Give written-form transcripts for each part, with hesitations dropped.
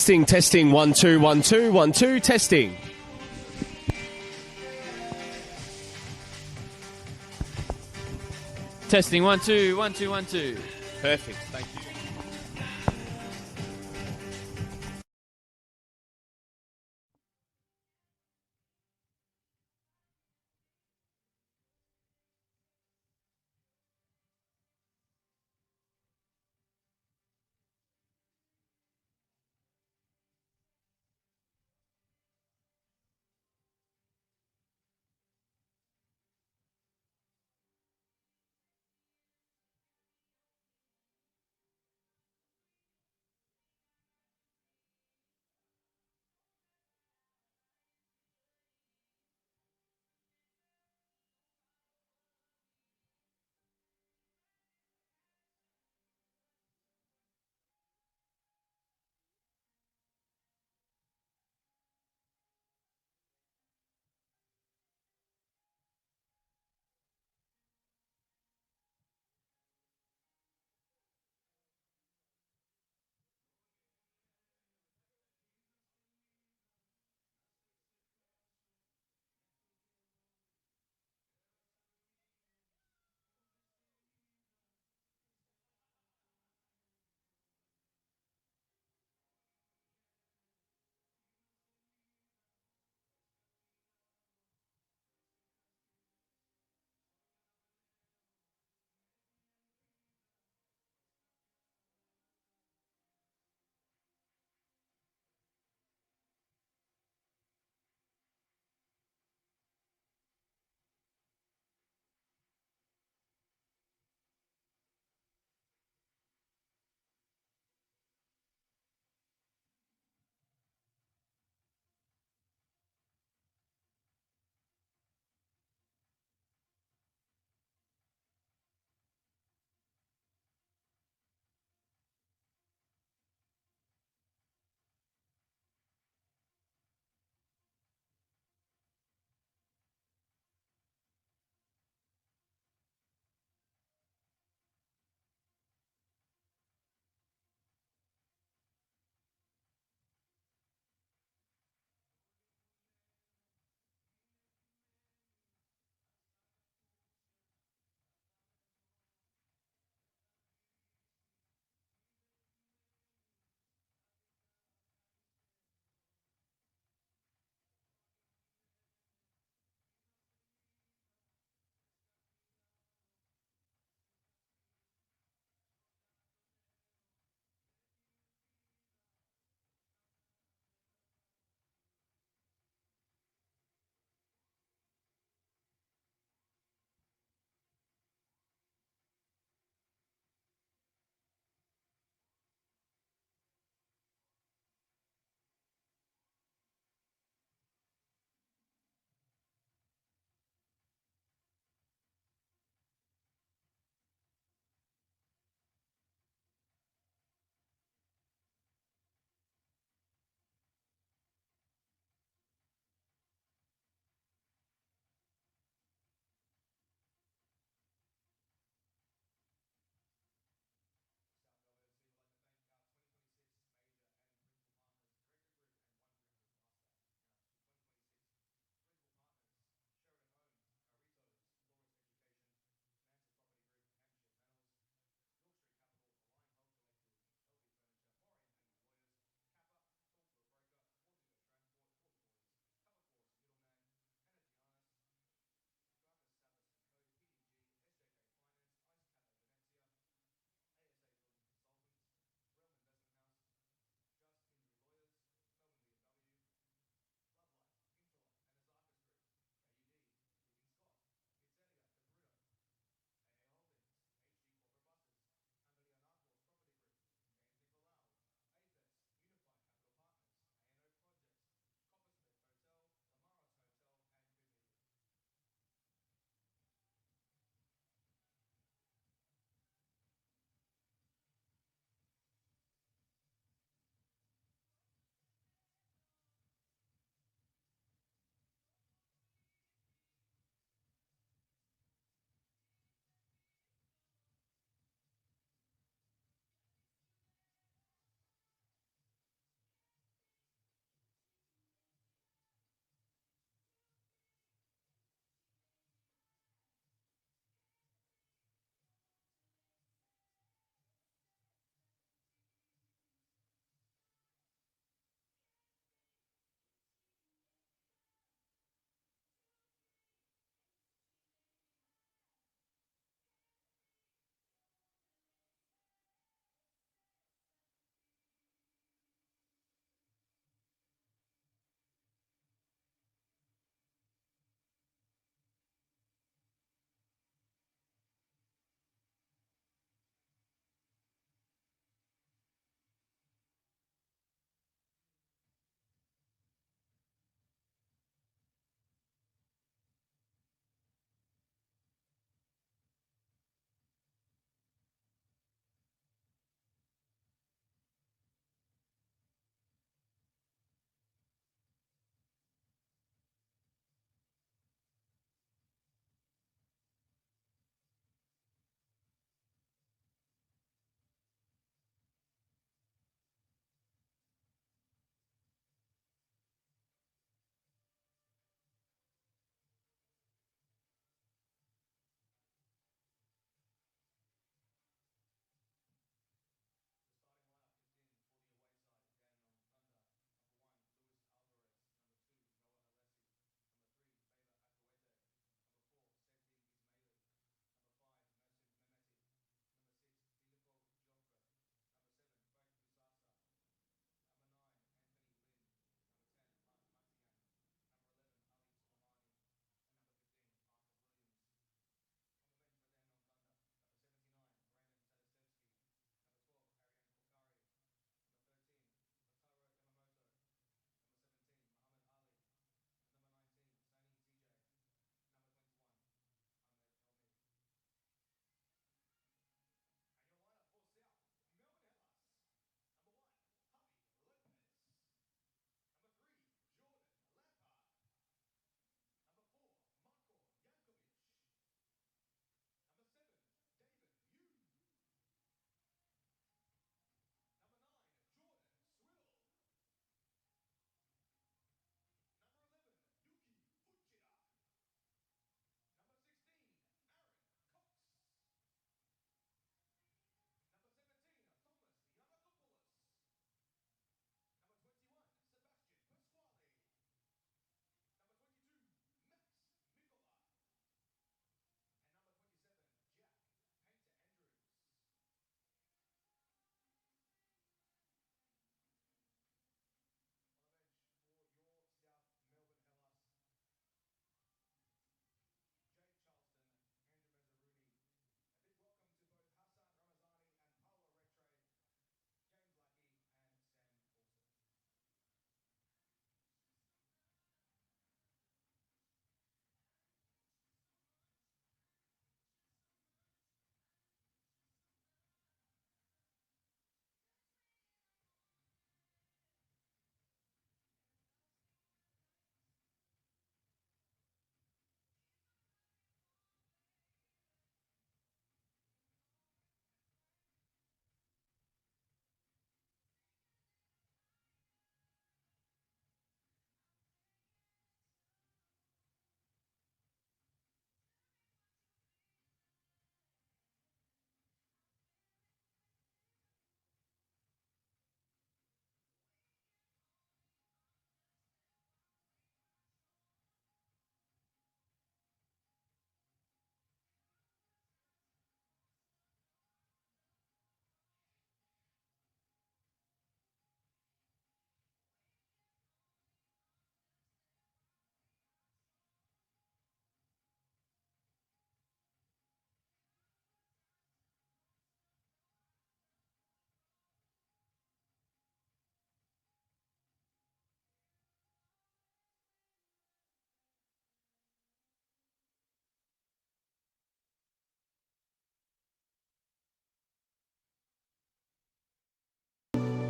Testing, 1 2 1 2 1 2 testing. Testing 1 2 1 2 1 2. Perfect. Thank you.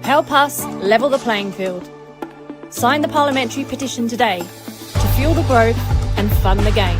Help us level the playing field. Sign the parliamentary petition today to fuel the growth and fund the game.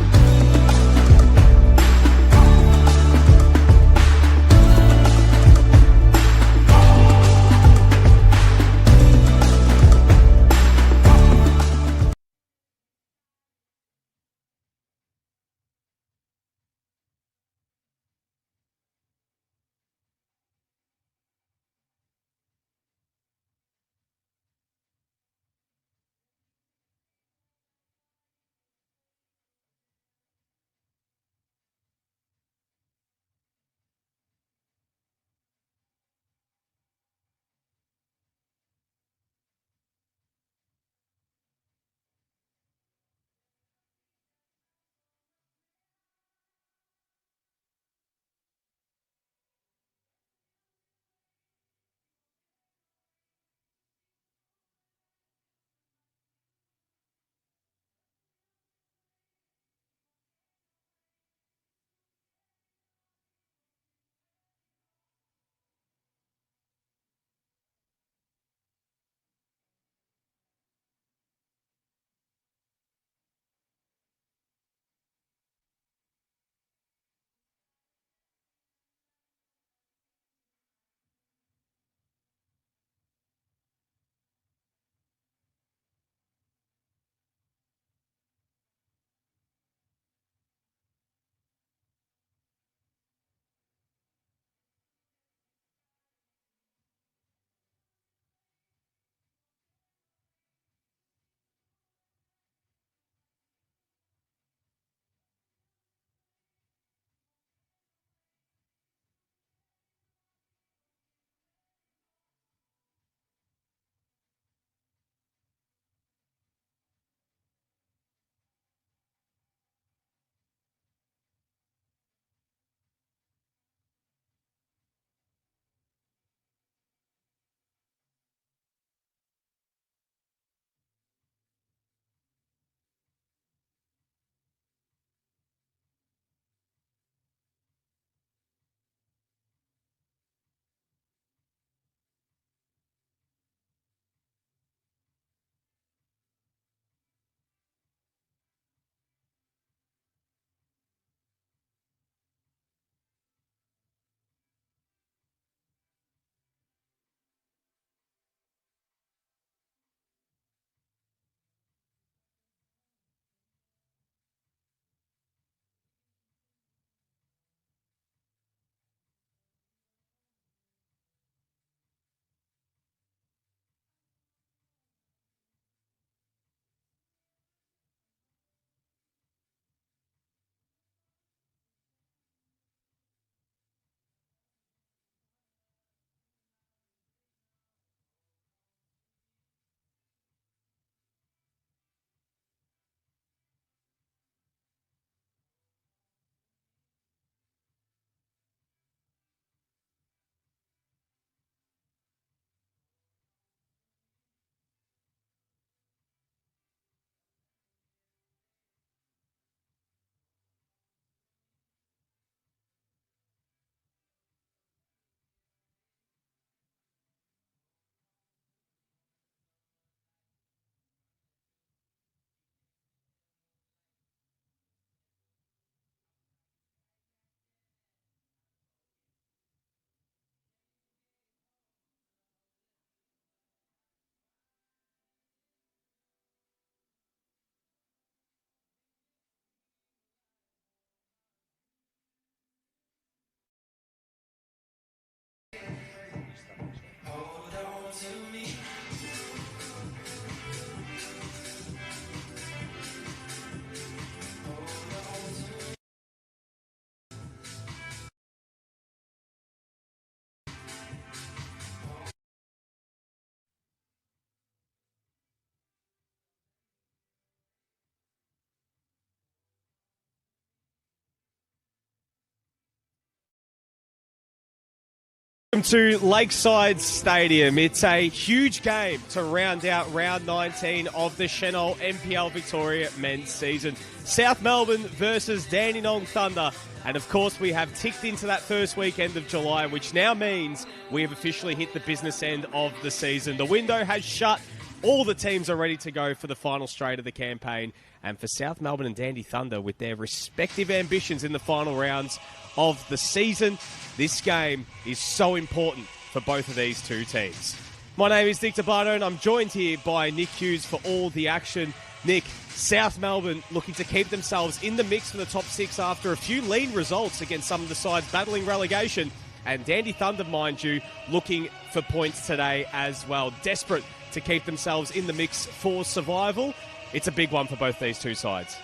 To Lakeside Stadium. It's a huge game to round out round 19 of the Senol NPL Victoria men's season. South Melbourne versus Dandenong Thunder. And of course, we have ticked into that first weekend of July, which now means we have officially hit the business end of the season. The window has shut. All the teams are ready to go for the final straight of the campaign. And for South Melbourne and Dandy Thunder, with their respective ambitions in the final rounds of the season, this game is so important for both of these two teams. My name is Nick DeBardo, and I'm joined here by Nick Hughes for all the action. Nick, South Melbourne looking to keep themselves in the mix for the top six after a few lean results against some of the sides battling relegation. And Dandy Thunder, mind you, looking for points today as well. Desperate to keep themselves in the mix for survival. It's a big one for both these two sides.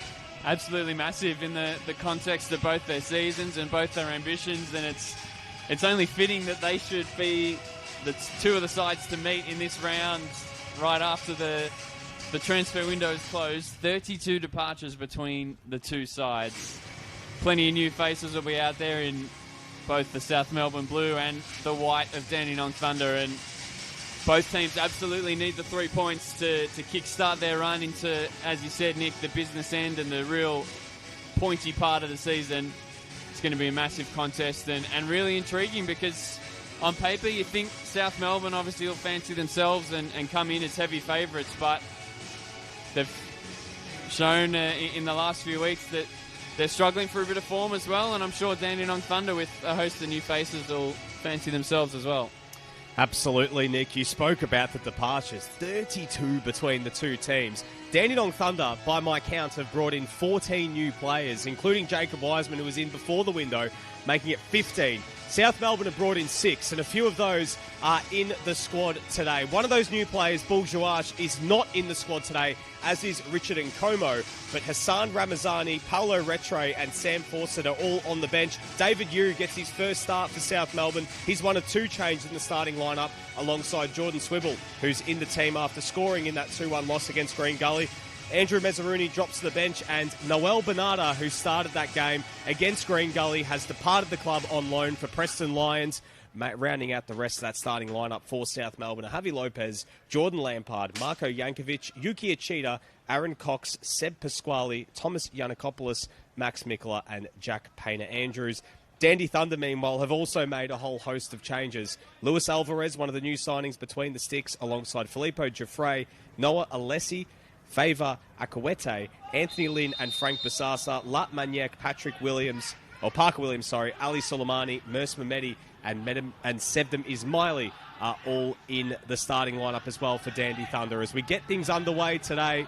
Absolutely massive in the context of both their seasons and both their ambitions, and it's only fitting that they should be the two of the sides to meet in this round right after the transfer window is closed. 32 departures between the two sides. Plenty of new faces will be out there in both the South Melbourne Blue and the white of Dandenong Thunder, and both teams absolutely need the 3 points to kickstart their run into, as you said, Nick, the business end and the real pointy part of the season. It's going to be a massive contest and really intriguing because on paper you think South Melbourne obviously will fancy themselves and come in as heavy favourites, but they've shown in the last few weeks that they're struggling for a bit of form as well, and I'm sure Dandenong Thunder with a host of new faces will fancy themselves as well. Absolutely, Nick. You spoke about the departures. 32 between the two teams. Dandenong Thunder, by my count, have brought in 14 new players, including Jacob Wiseman, who was in before the window, making it 15. South Melbourne have brought in 6, and a few of those are in the squad today. One of those new players, Bourgeois, is not in the squad today, as is Richard Nkomo, but Hassan Ramazani, Paolo Retre and Sam Fawcett are all on the bench. David Yu gets his first start for South Melbourne. He's one of two changes in the starting lineup alongside Jordan Swibble, who's in the team after scoring in that 2-1 loss against Green Gully. Andrew Mezzaruni drops to the bench, and Noel Bernarda, who started that game against Green Gully, has departed the club on loan for Preston Lions. Rounding out the rest of that starting lineup for South Melbourne: Javi Lopez, Jordan Lampard, Marko Jankovic, Yuki Achita, Aaron Cox, Seb Pasquale, Thomas Yanakopoulos, Max Mikula and Jack Painter-Andrews. Dandy Thunder, meanwhile, have also made a whole host of changes. Luis Alvarez, one of the new signings between the sticks, alongside Filippo Giuffre, Noah Alessi, Favour Akawete, Anthony Lynn and Frank Basasa, Lat Maniak, Parker Williams, Ali Soleimani, Mers Mehmedi and Sevdem Ismaili are all in the starting lineup as well for Dandy Thunder. As we get things underway today,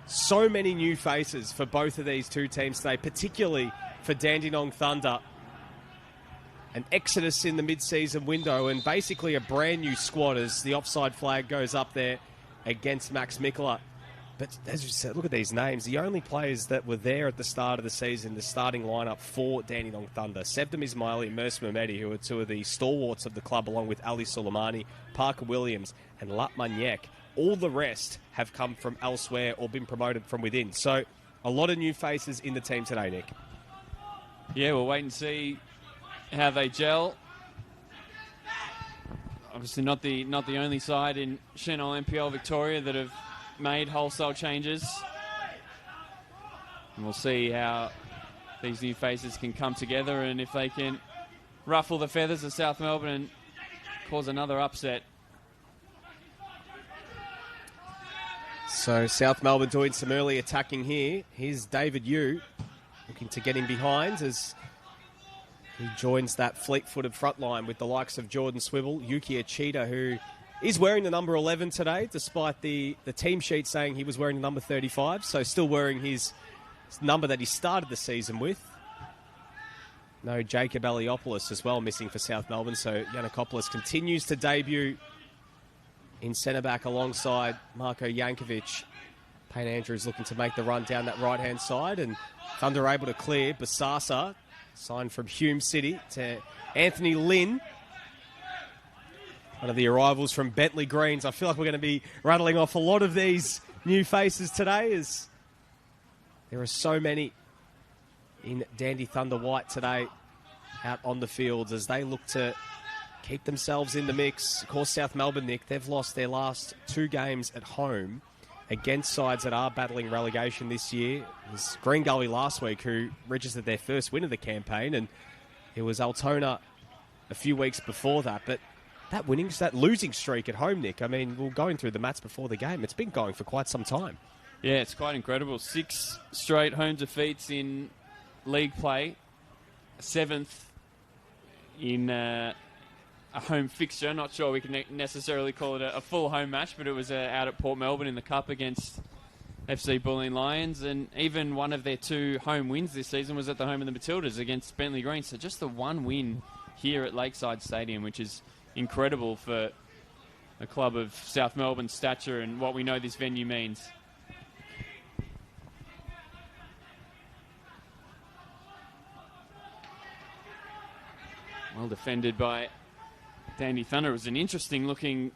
so many new faces for both of these two teams today, particularly for Dandenong Thunder. An exodus in the mid-season window and basically a brand new squad as the offside flag goes up there against Max Mikula. But as you said, look at these names. The only players that were there at the start of the season, the starting lineup for Dandenong Thunder: Sevdem Ismaili and Mers Mehmedi, who are two of the stalwarts of the club, along with Ali Soleimani, Parker Williams and Lat Maniak. All the rest have come from elsewhere or been promoted from within. So a lot of new faces in the team today, Nick. Yeah, we'll wait and see how they gel. Obviously not the only side in Senol NPL Victoria that have made wholesale changes. And we'll see how these new faces can come together and if they can ruffle the feathers of South Melbourne and cause another upset. So South Melbourne doing some early attacking here. Here's David Yu looking to get in behind as he joins that fleet-footed front line with the likes of Jordan Swibble, Yuki Achita, who is wearing the number 11 today, despite the team sheet saying he was wearing the number 35, so still wearing his number that he started the season with. No Jacob Aliopoulos as well missing for South Melbourne, so Yanakopoulos continues to debut in centre-back alongside Marko Jankovic. Painter-Andrews looking to make the run down that right-hand side, and Thunder able to clear. Basasa, signed from Hume City, to Anthony Lynn, one of the arrivals from Bentley Greens. I feel like we're going to be rattling off a lot of these new faces today, as there are so many in Dandy Thunder White today out on the fields as they look to keep themselves in the mix. Of course, South Melbourne, Nick, they've lost their last 2 games at home against sides that are battling relegation this year. It was Green Gully last week who registered their first win of the campaign, and it was Altona a few weeks before that. But that losing streak at home, Nick, I mean, we were going through the mats before the game. It's been going for quite some time. Yeah, it's quite incredible. 6 straight home defeats in league play. 7th in a home fixture. Not sure we can necessarily call it a full home match, but it was out at Port Melbourne in the Cup against FC Bulleen Lions. And even one of their 2 home wins this season was at the home of the Matildas against Bentley Green. So just the 1 win here at Lakeside Stadium, which is incredible for a club of South Melbourne's stature and what we know this venue means. Well defended by Dandy Thunder. It was an interesting looking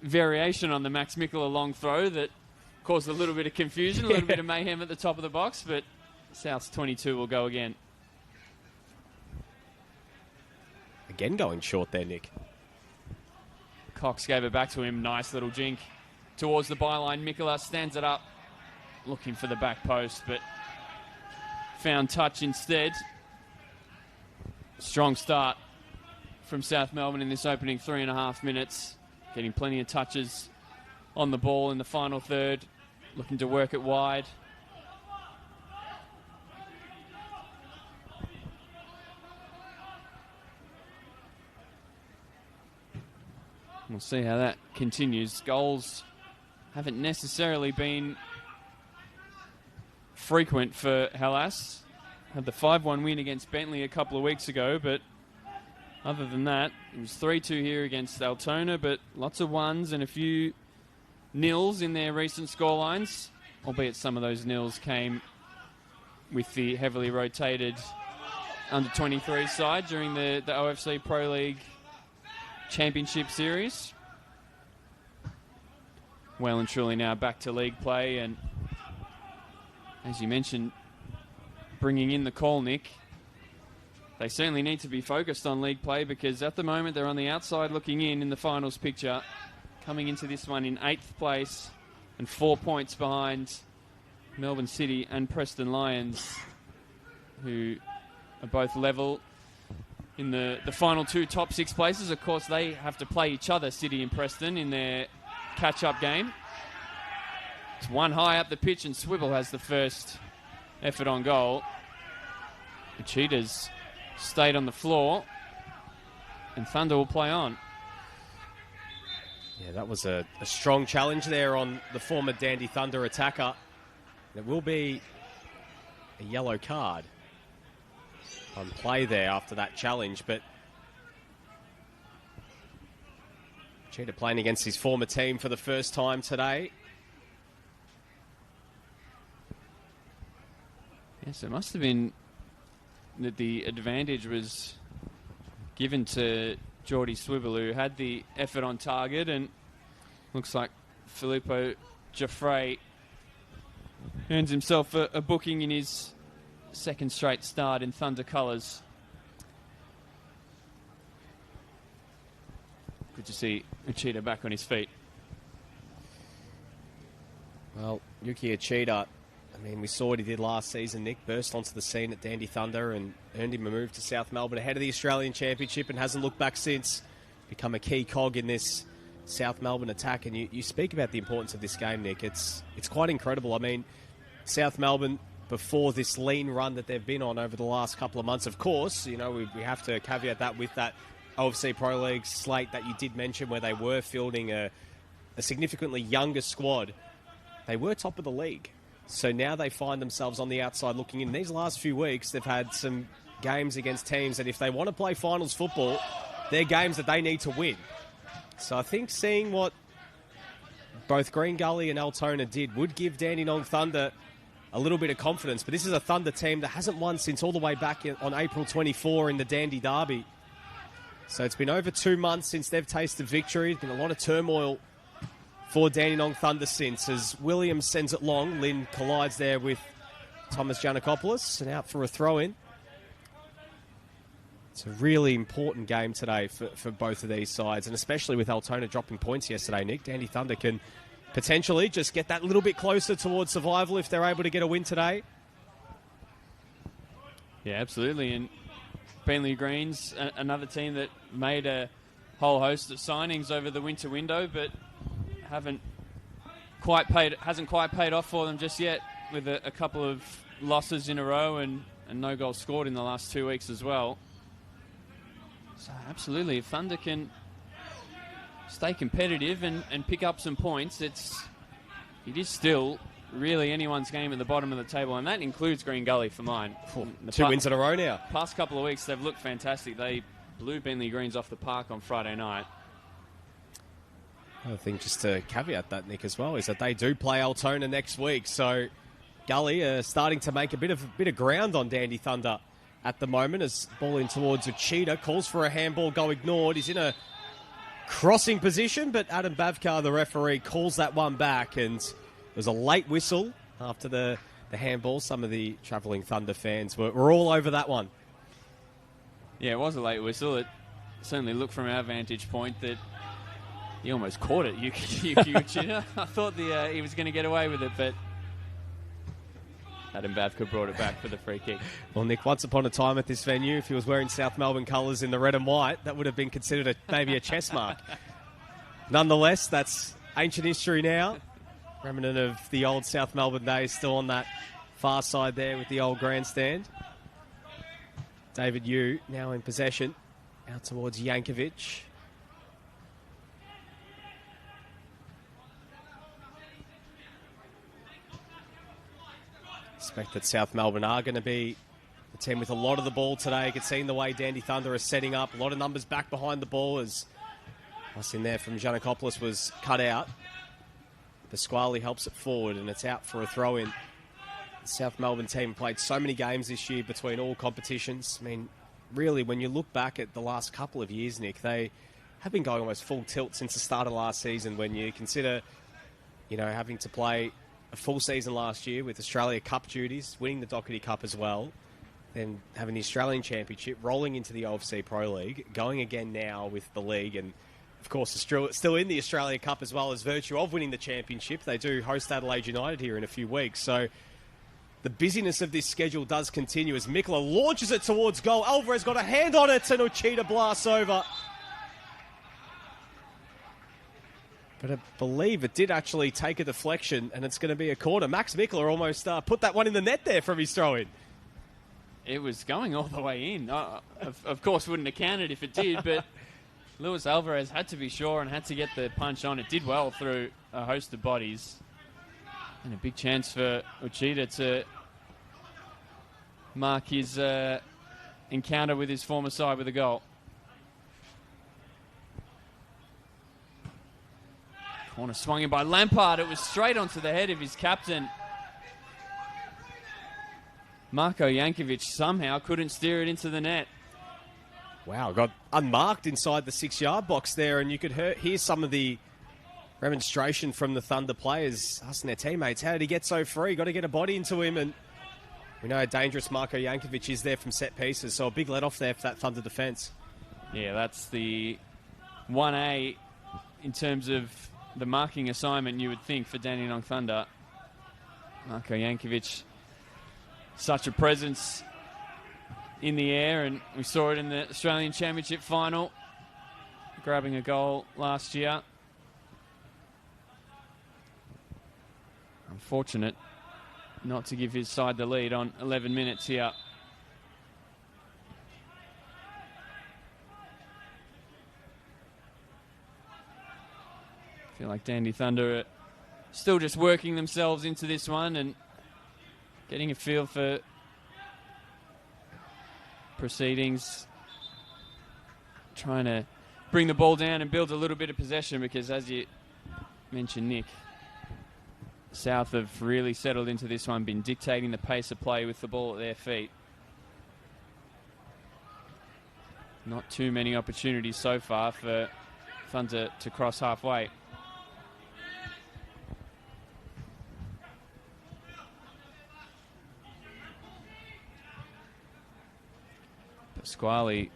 variation on the Max Mikela long throw that caused a little bit of confusion, a little bit of mayhem at the top of the box, but South's 22 will go again. Again going short there, Nick. Cox gave it back to him. Nice little jink towards the byline. Mikela stands it up, looking for the back post, but found touch instead. Strong start from South Melbourne in this opening 3.5 minutes. Getting plenty of touches on the ball in the final third. Looking to work it wide. We'll see how that continues. Goals haven't necessarily been frequent for Hellas. Had the 5-1 win against Bentley a couple of weeks ago, but other than that, it was 3-2 here against Altona, but lots of ones and a few nils in their recent scorelines, albeit some of those nils came with the heavily rotated under-23 side during the OFC Pro League Championship Series. Well and truly now back to league play, and as you mentioned, bringing in the call, Nick, they certainly need to be focused on league play because at the moment they're on the outside looking in the finals picture, coming into this one in 8th place and 4 points behind Melbourne City and Preston Lions, who are both level in the final 2 top 6 places. Of course, they have to play each other, City and Preston, in their catch-up game. It's one high up the pitch, and Swibble has the first effort on goal. The Cheetahs stayed on the floor, and Thunder will play on. Yeah, that was a strong challenge there on the former Dandy Thunder attacker. It will be a yellow card on play there after that challenge, but Cheetah playing against his former team for the first time today. Yes, it must have been that the advantage was given to Geordie Swibble, who had the effort on target, and looks like Filippo Jaffray earns himself a booking in his second straight start in Thunder colours. Good to see Uchida back on his feet. Well, Yuki Uchida, I mean, we saw what he did last season, Nick. Burst onto the scene at Dandy Thunder and earned him a move to South Melbourne ahead of the Australian Championship and hasn't looked back since. Become a key cog in this South Melbourne attack. And you speak about the importance of this game, Nick. It's quite incredible. I mean, South Melbourne, before this lean run that they've been on over the last couple of months, of course, you know, we have to caveat that with that OFC Pro League slate that you did mention where they were fielding a significantly younger squad. They were top of the league. So now they find themselves on the outside looking in. These last few weeks, they've had some games against teams that if they want to play finals football, they're games that they need to win. So I think seeing what both Green Gully and Altona did would give Dandenong Thunder a little bit of confidence. But this is a Thunder team that hasn't won since all the way back on April 24 in the Dandy Derby. So it's been over 2 months since they've tasted victory. There's been a lot of turmoil for Dandenong Thunder since, as Williams sends it long. Lynn collides there with Thomas Giannakopoulos and out for a throw-in. It's a really important game today for both of these sides, and especially with Altona dropping points yesterday, Nick. Dandy Thunder can potentially just get that little bit closer towards survival if they're able to get a win today. Yeah, absolutely. And Beenleigh Greens, another team that made a whole host of signings over the winter window, but hasn't quite paid off for them just yet, with a couple of losses in a row and no goals scored in the last 2 weeks as well. So absolutely, if Thunder can stay competitive and pick up some points, it is still really anyone's game at the bottom of the table, and that includes Green Gully for mine. Two wins in a row now. Past couple of weeks, they've looked fantastic. They blew Beenleigh Greens off the park on Friday night. I think just to caveat that, Nick, as well, is that they do play Altona next week, so Gully are starting to make a bit of ground on Dandy Thunder at the moment, as ball in towards Uchida, calls for a handball, go ignored. He's in a crossing position, but Adam Bavkar, the referee, calls that one back, and it was a late whistle after the handball. Some of the travelling Thunder fans were all over that one. Yeah, it was a late whistle. It certainly looked from our vantage point that he almost caught it, Yuki Uchida. I thought he was going to get away with it, but Adam Bavkar brought it back for the free kick. Well, Nick, once upon a time at this venue, if he was wearing South Melbourne colours in the red and white, that would have been considered maybe a chess mark. Nonetheless, that's ancient history now. Remnant of the old South Melbourne days, still on that far side there with the old grandstand. David Yu now in possession, out towards Yankovic. Expect that South Melbourne are going to be the team with a lot of the ball today. You can see in the way Dandy Thunder are setting up. A lot of numbers back behind the ball as us in there from Giannakopoulos was cut out. Pasquale helps it forward and it's out for a throw-in. The South Melbourne team played so many games this year between all competitions. I mean, really, when you look back at the last couple of years, Nick, they have been going almost full tilt since the start of last season. When you consider, having to play a full season last year with Australia Cup duties, winning the Doherty Cup as well, then having the Australian Championship, rolling into the OFC Pro League, going again now with the league, and of course still in the Australia Cup as well, as virtue of winning the championship. They do host Adelaide United here in a few weeks, so the busyness of this schedule does continue as Mikla launches it towards goal. Alvarez got a hand on it and Uchida blasts over. But I believe it did actually take a deflection, and it's going to be a corner. Max Mikla almost put that one in the net there from his throw-in. It was going all the way in. Of course, wouldn't have counted if it did, but Luis Alvarez had to be sure and had to get the punch on. It did well through a host of bodies. And a big chance for Uchida to mark his encounter with his former side with a goal. Corner swung in by Lampard. It was straight onto the head of his captain. Marko Jankovic somehow couldn't steer it into the net. Wow, got unmarked inside the 6-yard box there, and you could hear some of the remonstration from the Thunder players asking their teammates, how did he get so free? Got to get a body into him, and we know how dangerous Marko Jankovic is there from set pieces, so a big let off there for that Thunder defence. Yeah, that's the 1A in terms of the marking assignment, you would think, for Dandenong Thunder. Marko Jankovic, such a presence in the air, and we saw it in the Australian Championship final, grabbing a goal last year. Unfortunate not to give his side the lead on 11 minutes here. I feel like Dandy Thunder are still just working themselves into this one and getting a feel for proceedings, trying to bring the ball down and build a little bit of possession, because as you mentioned, Nick, South have really settled into this one, been dictating the pace of play with the ball at their feet. Not too many opportunities so far for Thunder to cross halfway. Pasquale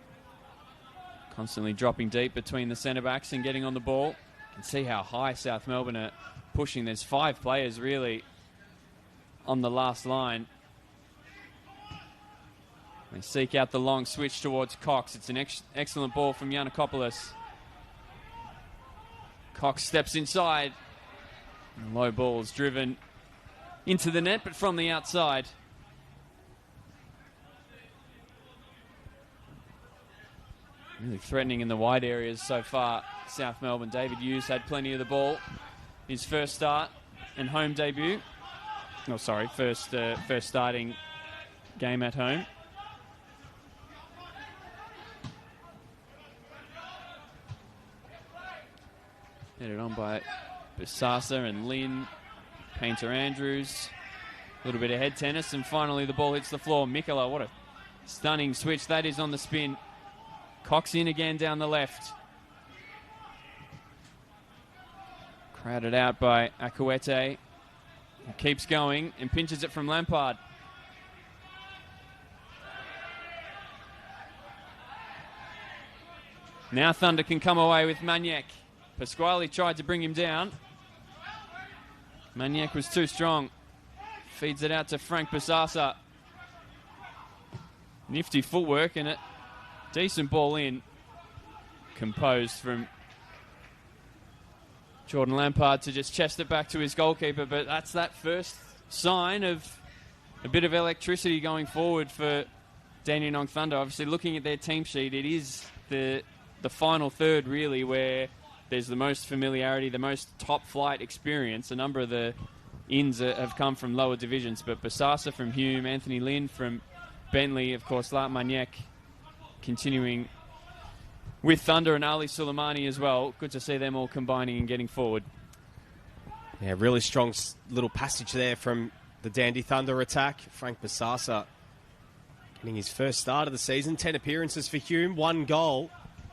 Constantly dropping deep between the centre-backs and getting on the ball. You can see how high South Melbourne are pushing. There's 5 players really on the last line. They seek out the long switch towards Cox. It's an excellent ball from Yiannakopoulos. Cox steps inside. And low ball is driven into the net, but from the outside. Really threatening in the wide areas so far, South Melbourne. David Hughes had plenty of the ball. His first start and home debut. Oh, sorry, first starting game at home. Headed on by Bisasa and Lynn, Painter Andrews. A little bit of head tennis, and finally the ball hits the floor. Mikola, what a stunning switch that is on the spin. Cox in again down the left. Crowded out by Akuete. He keeps going and pinches it from Lampard. Now Thunder can come away with Maniac. Pasquale tried to bring him down. Maniac was too strong. Feeds it out to Frank Bisasa. Nifty footwork and a decent ball in. Composed from Jordan Lampard to just chest it back to his goalkeeper. But that's that first sign of a bit of electricity going forward for Dandenong Thunder. Obviously, looking at their team sheet, it is the final third really where there's the most familiarity, the most top-flight experience. A number of the ins have come from lower divisions, but Bisasa from Hume, Anthony Lynn from Bentley, of course, Lart Maniac continuing with Thunder, and Ali Suleimani as well. Good to see them all combining and getting forward. Yeah, really strong little passage there from the Dandy Thunder attack. Frank Bisasa getting his first start of the season. 10 appearances for Hume, 1 goal,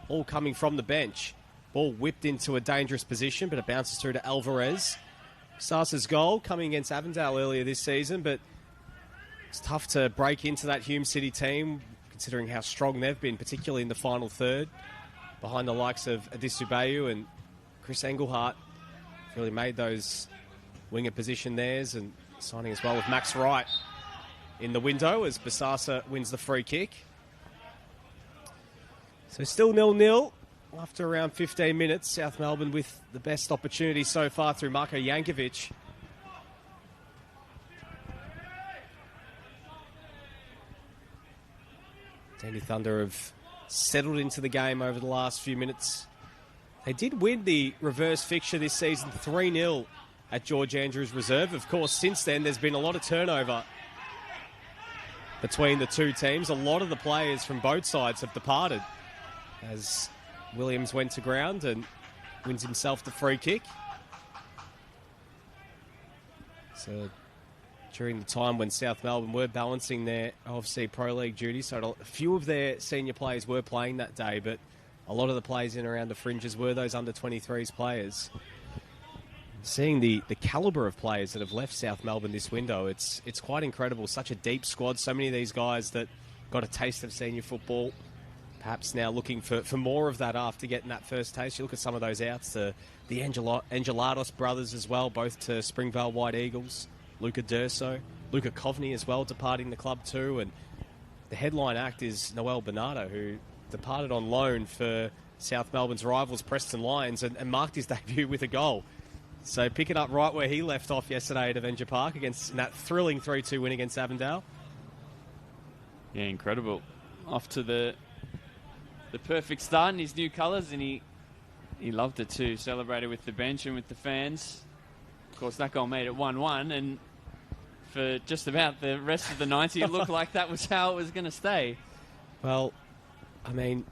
all coming from the bench. Ball whipped into a dangerous position, but it bounces through to Alvarez. Sasa's goal coming against Avondale earlier this season, but it's tough to break into that Hume City team, considering how strong they've been, particularly in the final third, behind the likes of Adisu Bayu and Chris Engelhart. Really made those winger position theirs, and signing as well with Max Wright in the window as Bisasa wins the free kick. So still 0-0. After around 15 minutes, South Melbourne with the best opportunity so far through Marko Jankovic. Dandy Thunder have settled into the game over the last few minutes. They did win the reverse fixture this season 3-0 at George Andrews Reserve. Of course, since then, there's been a lot of turnover between the two teams. A lot of the players from both sides have departed as Williams went to ground and wins himself the free kick. So during the time when South Melbourne were balancing their OFC Pro League duties, so a few of their senior players were playing that day, but a lot of the players in around the fringes were those under-23s players. Seeing the calibre of players that have left South Melbourne this window, it's quite incredible. Such a deep squad, so many of these guys that got a taste of senior football, perhaps now looking for more of that after getting that first taste. You look at some of those outs, the Angelados brothers as well, both to Springvale White Eagles, Luca Durso, Luca Coveney as well, departing the club too. And the headline act is Noel Bernardo, who departed on loan for South Melbourne's rivals, Preston Lions, and marked his debut with a goal. So pick it up right where he left off yesterday at Avenger Park in that thrilling 3-2 win against Avondale. Yeah, incredible. Off to the perfect start in his new colours, and he loved it too. Celebrated with the bench and with the fans. Of course, that goal made it 1-1, and for just about the rest of the 90, it looked like that was how it was going to stay. Well, I mean,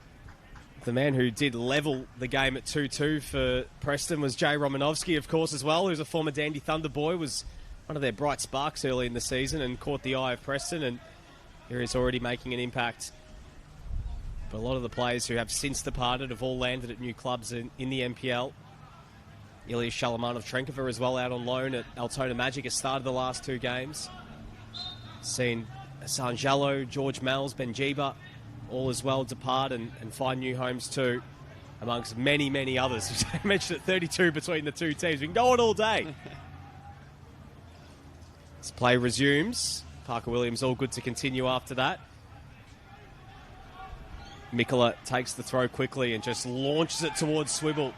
the man who did level the game at 2-2 for Preston was Jay Romanovsky, of course, as well, who's a former Dandy Thunder boy, was one of their bright sparks early in the season and caught the eye of Preston, and here he's already making an impact. But a lot of the players who have since departed have all landed at new clubs in the NPL. Ilya Shalamanov Trenkova as well, out on loan at Altona Magic, has started the last 2 games. Seen Sanjalo, George Mells, Benjiba, all as well depart and find new homes too, amongst many, many others. I mentioned it, 32 between the two teams. We can go on all day. As play resumes, Parker Williams all good to continue after that. Mikola takes the throw quickly and just launches it towards Swibble.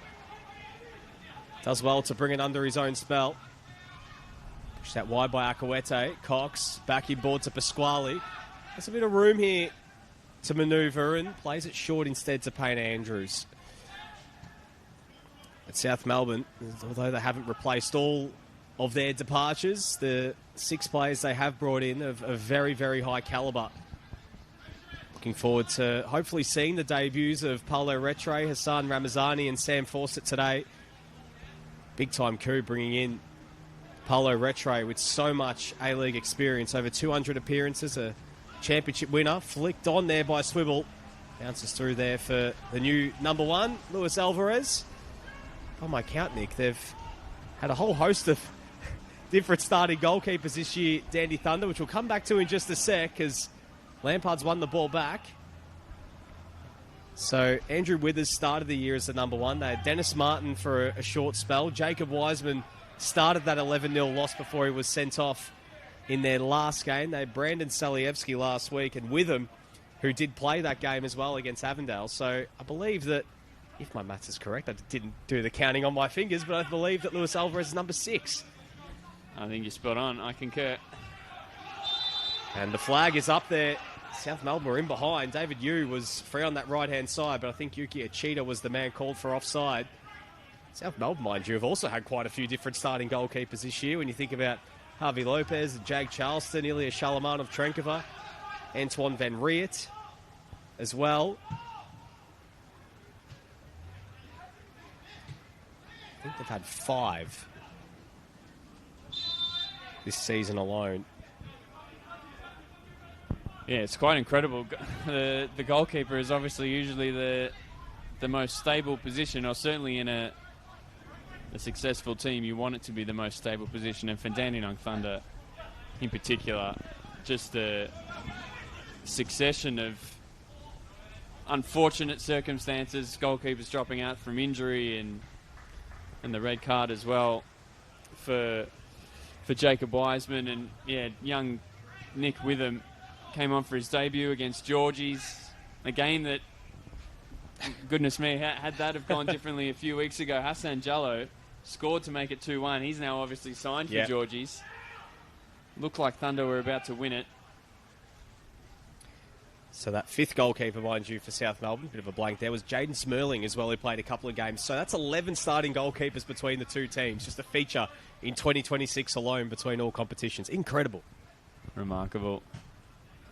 Does well to bring it under his own spell. Push that wide by Akawete. Cox back inboard to Pasquale. There's a bit of room here to manoeuvre and plays it short instead to Payne Andrews. At South Melbourne, although they haven't replaced all of their departures, the 6 players they have brought in of very, very high calibre. Looking forward to hopefully seeing the debuts of Paulo Retre, Hassan Ramazani and Sam Fawcett today. Big time coup bringing in Paulo Retre with so much A-League experience, over 200 appearances, a championship winner, flicked on there by Swibble. Bounces through there for the new number 1, Luis Alvarez. By my count, Nick, they've had a whole host of different starting goalkeepers this year, Dandy Thunder, which we'll come back to in just a sec, as Lampard's won the ball back. So Andrew Withers started the year as the number 1. They had Dennis Martin for a short spell. Jacob Wiseman started that 11-0 loss before he was sent off in their last game. They had Brandon Salievsky last week, and Witham, who did play that game as well against Avondale. So I believe that, if my maths is correct, I didn't do the counting on my fingers, but I believe that Luis Alvarez is number 6. I think you're spot on. I concur. And the flag is up there. South Melbourne were in behind. David Yu was free on that right-hand side, but I think Yuki Achita was the man called for offside. South Melbourne, mind you, have also had quite a few different starting goalkeepers this year. When you think about Harvey Lopez, Jag Charleston, Ilya Shalaman of Trenkova, Antoine Van Riet as well. I think they've had 5 this season alone. Yeah, it's quite incredible. The goalkeeper is obviously usually the most stable position, or certainly in a successful team, you want it to be the most stable position. And for Dandenong Thunder in particular, just the succession of unfortunate circumstances, goalkeepers dropping out from injury and the red card as well for Jacob Wiseman, and yeah, young Nick Witham came on for his debut against Georgies, a game that, goodness me, had that have gone differently a few weeks ago. Hassan Jallo scored to make it 2-1. He's now obviously signed for Georgies. Looked like Thunder were about to win it. So that 5th goalkeeper, mind you, for South Melbourne, bit of a blank there, was Jaden Smirling as well, who played a couple of games. So that's 11 starting goalkeepers between the two teams. Just a feature in 2026 alone between all competitions. Incredible. Remarkable.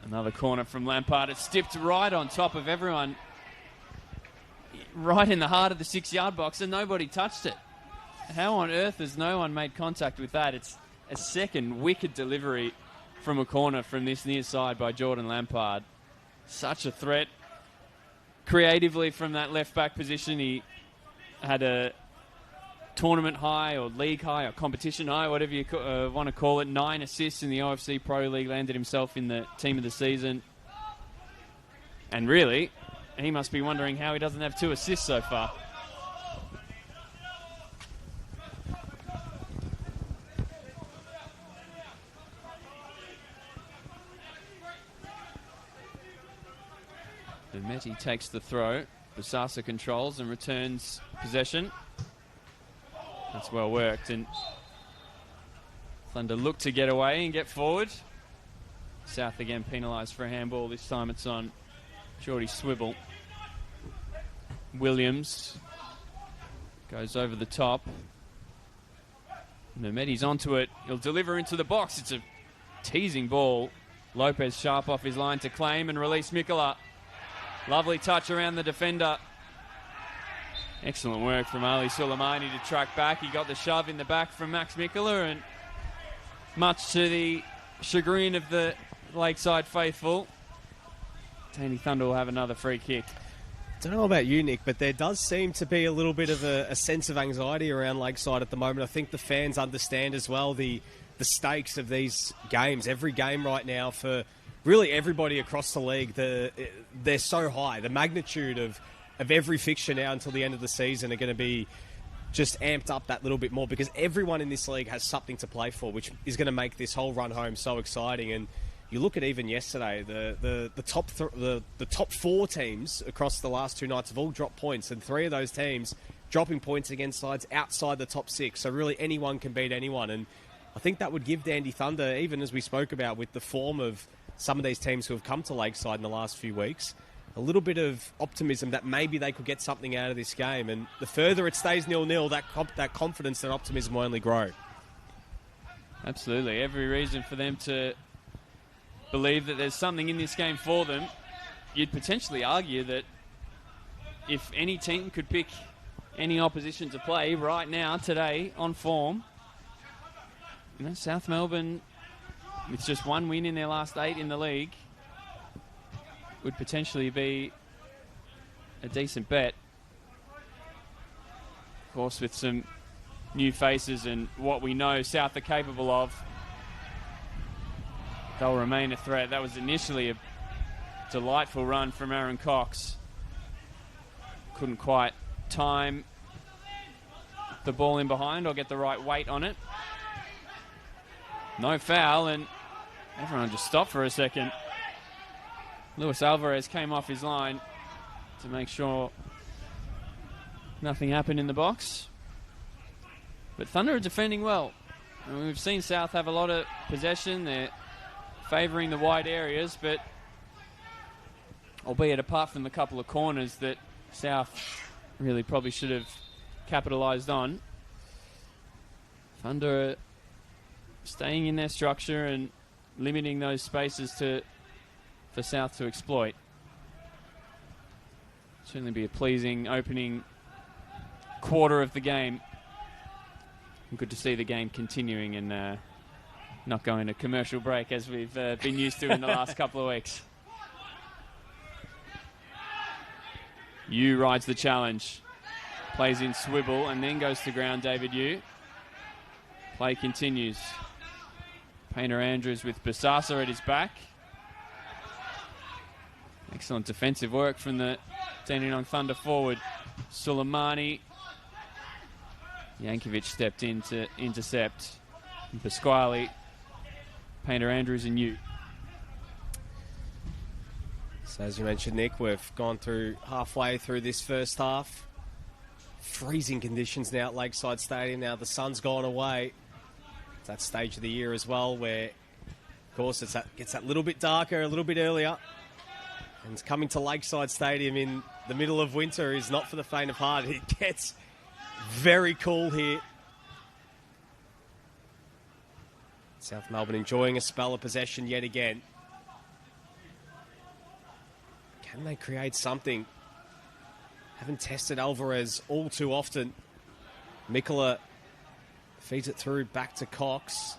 Another corner from Lampard. It's tipped right on top of everyone, right in the heart of the 6-yard box, and nobody touched it. How on earth has no one made contact with that? It's a second wicked delivery from a corner from this near side by Jordan Lampard. Such a threat. Creatively from that left-back position, he had a tournament high or league high or competition high, whatever you want to call it. 9 assists in the OFC Pro League, landed himself in the team of the season. And really, he must be wondering how he doesn't have 2 assists so far. Meti takes the throw. Basasa controls and returns possession. That's well worked. And Thunder look to get away and get forward. South again penalised for a handball. This time it's on Geordie Swibble. Williams goes over the top. Meti's onto it. He'll deliver into the box. It's a teasing ball. Lopez sharp off his line to claim and release Mikola. Lovely touch around the defender. Excellent work from Ali Suleimani to track back. He got the shove in the back from Max Mikola, and much to the chagrin of the Lakeside faithful, Danny Thunder will have another free kick. Don't know about you, Nick, but there does seem to be a little bit of a sense of anxiety around Lakeside at the moment. I think the fans understand as well the stakes of these games. Every game right now for really everybody across the league, they're so high. The magnitude of every fixture now until the end of the season are going to be just amped up that little bit more, because everyone in this league has something to play for, which is going to make this whole run home so exciting. And you look at even yesterday, the top 4 teams across the last 2 nights have all dropped points, and 3 of those teams dropping points against sides outside the top 6. So really anyone can beat anyone. And I think that would give Dandy Thunder, even as we spoke about with the form of some of these teams who have come to Lakeside in the last few weeks, a little bit of optimism that maybe they could get something out of this game. And the further it stays 0-0, that confidence and optimism will only grow. Absolutely. Every reason for them to believe that there's something in this game for them. You'd potentially argue that if any team could pick any opposition to play right now, today, on form, South Melbourne, with just 1 win in their last 8 in the league, would potentially be a decent bet. Of course, with some new faces and what we know South are capable of, they'll remain a threat. That was initially a delightful run from Aaron Cox. Couldn't quite time the ball in behind or get the right weight on it. No foul, and everyone just stopped for a second. Luis Alvarez came off his line to make sure nothing happened in the box. But Thunder are defending well. And we've seen South have a lot of possession. They're favouring the wide areas, but albeit apart from the couple of corners that South really probably should have capitalised on, Thunder are staying in their structure and limiting those spaces for South to exploit. Certainly be a pleasing opening quarter of the game. Good to see the game continuing and not going to commercial break as we've been used to in the last couple of weeks. Yu rides the challenge. Plays in swivel and then goes to ground, David Yu. Play continues. Painter Andrews with Basasa at his back. Excellent defensive work from the Dandenong Thunder forward. Suleimani. Yankovic stepped in to intercept. And Pasquale, Painter Andrews and Yu. So as you mentioned, Nick, we've gone through halfway through this first half. Freezing conditions now at Lakeside Stadium. Now the sun's gone away. It's that stage of the year as well where, of course, it gets that little bit darker, a little bit earlier. And coming to Lakeside Stadium in the middle of winter is not for the faint of heart. It gets very cool here. South Melbourne enjoying a spell of possession yet again. Can they create something? Haven't tested Alvarez all too often. Mikola feeds it through back to Cox.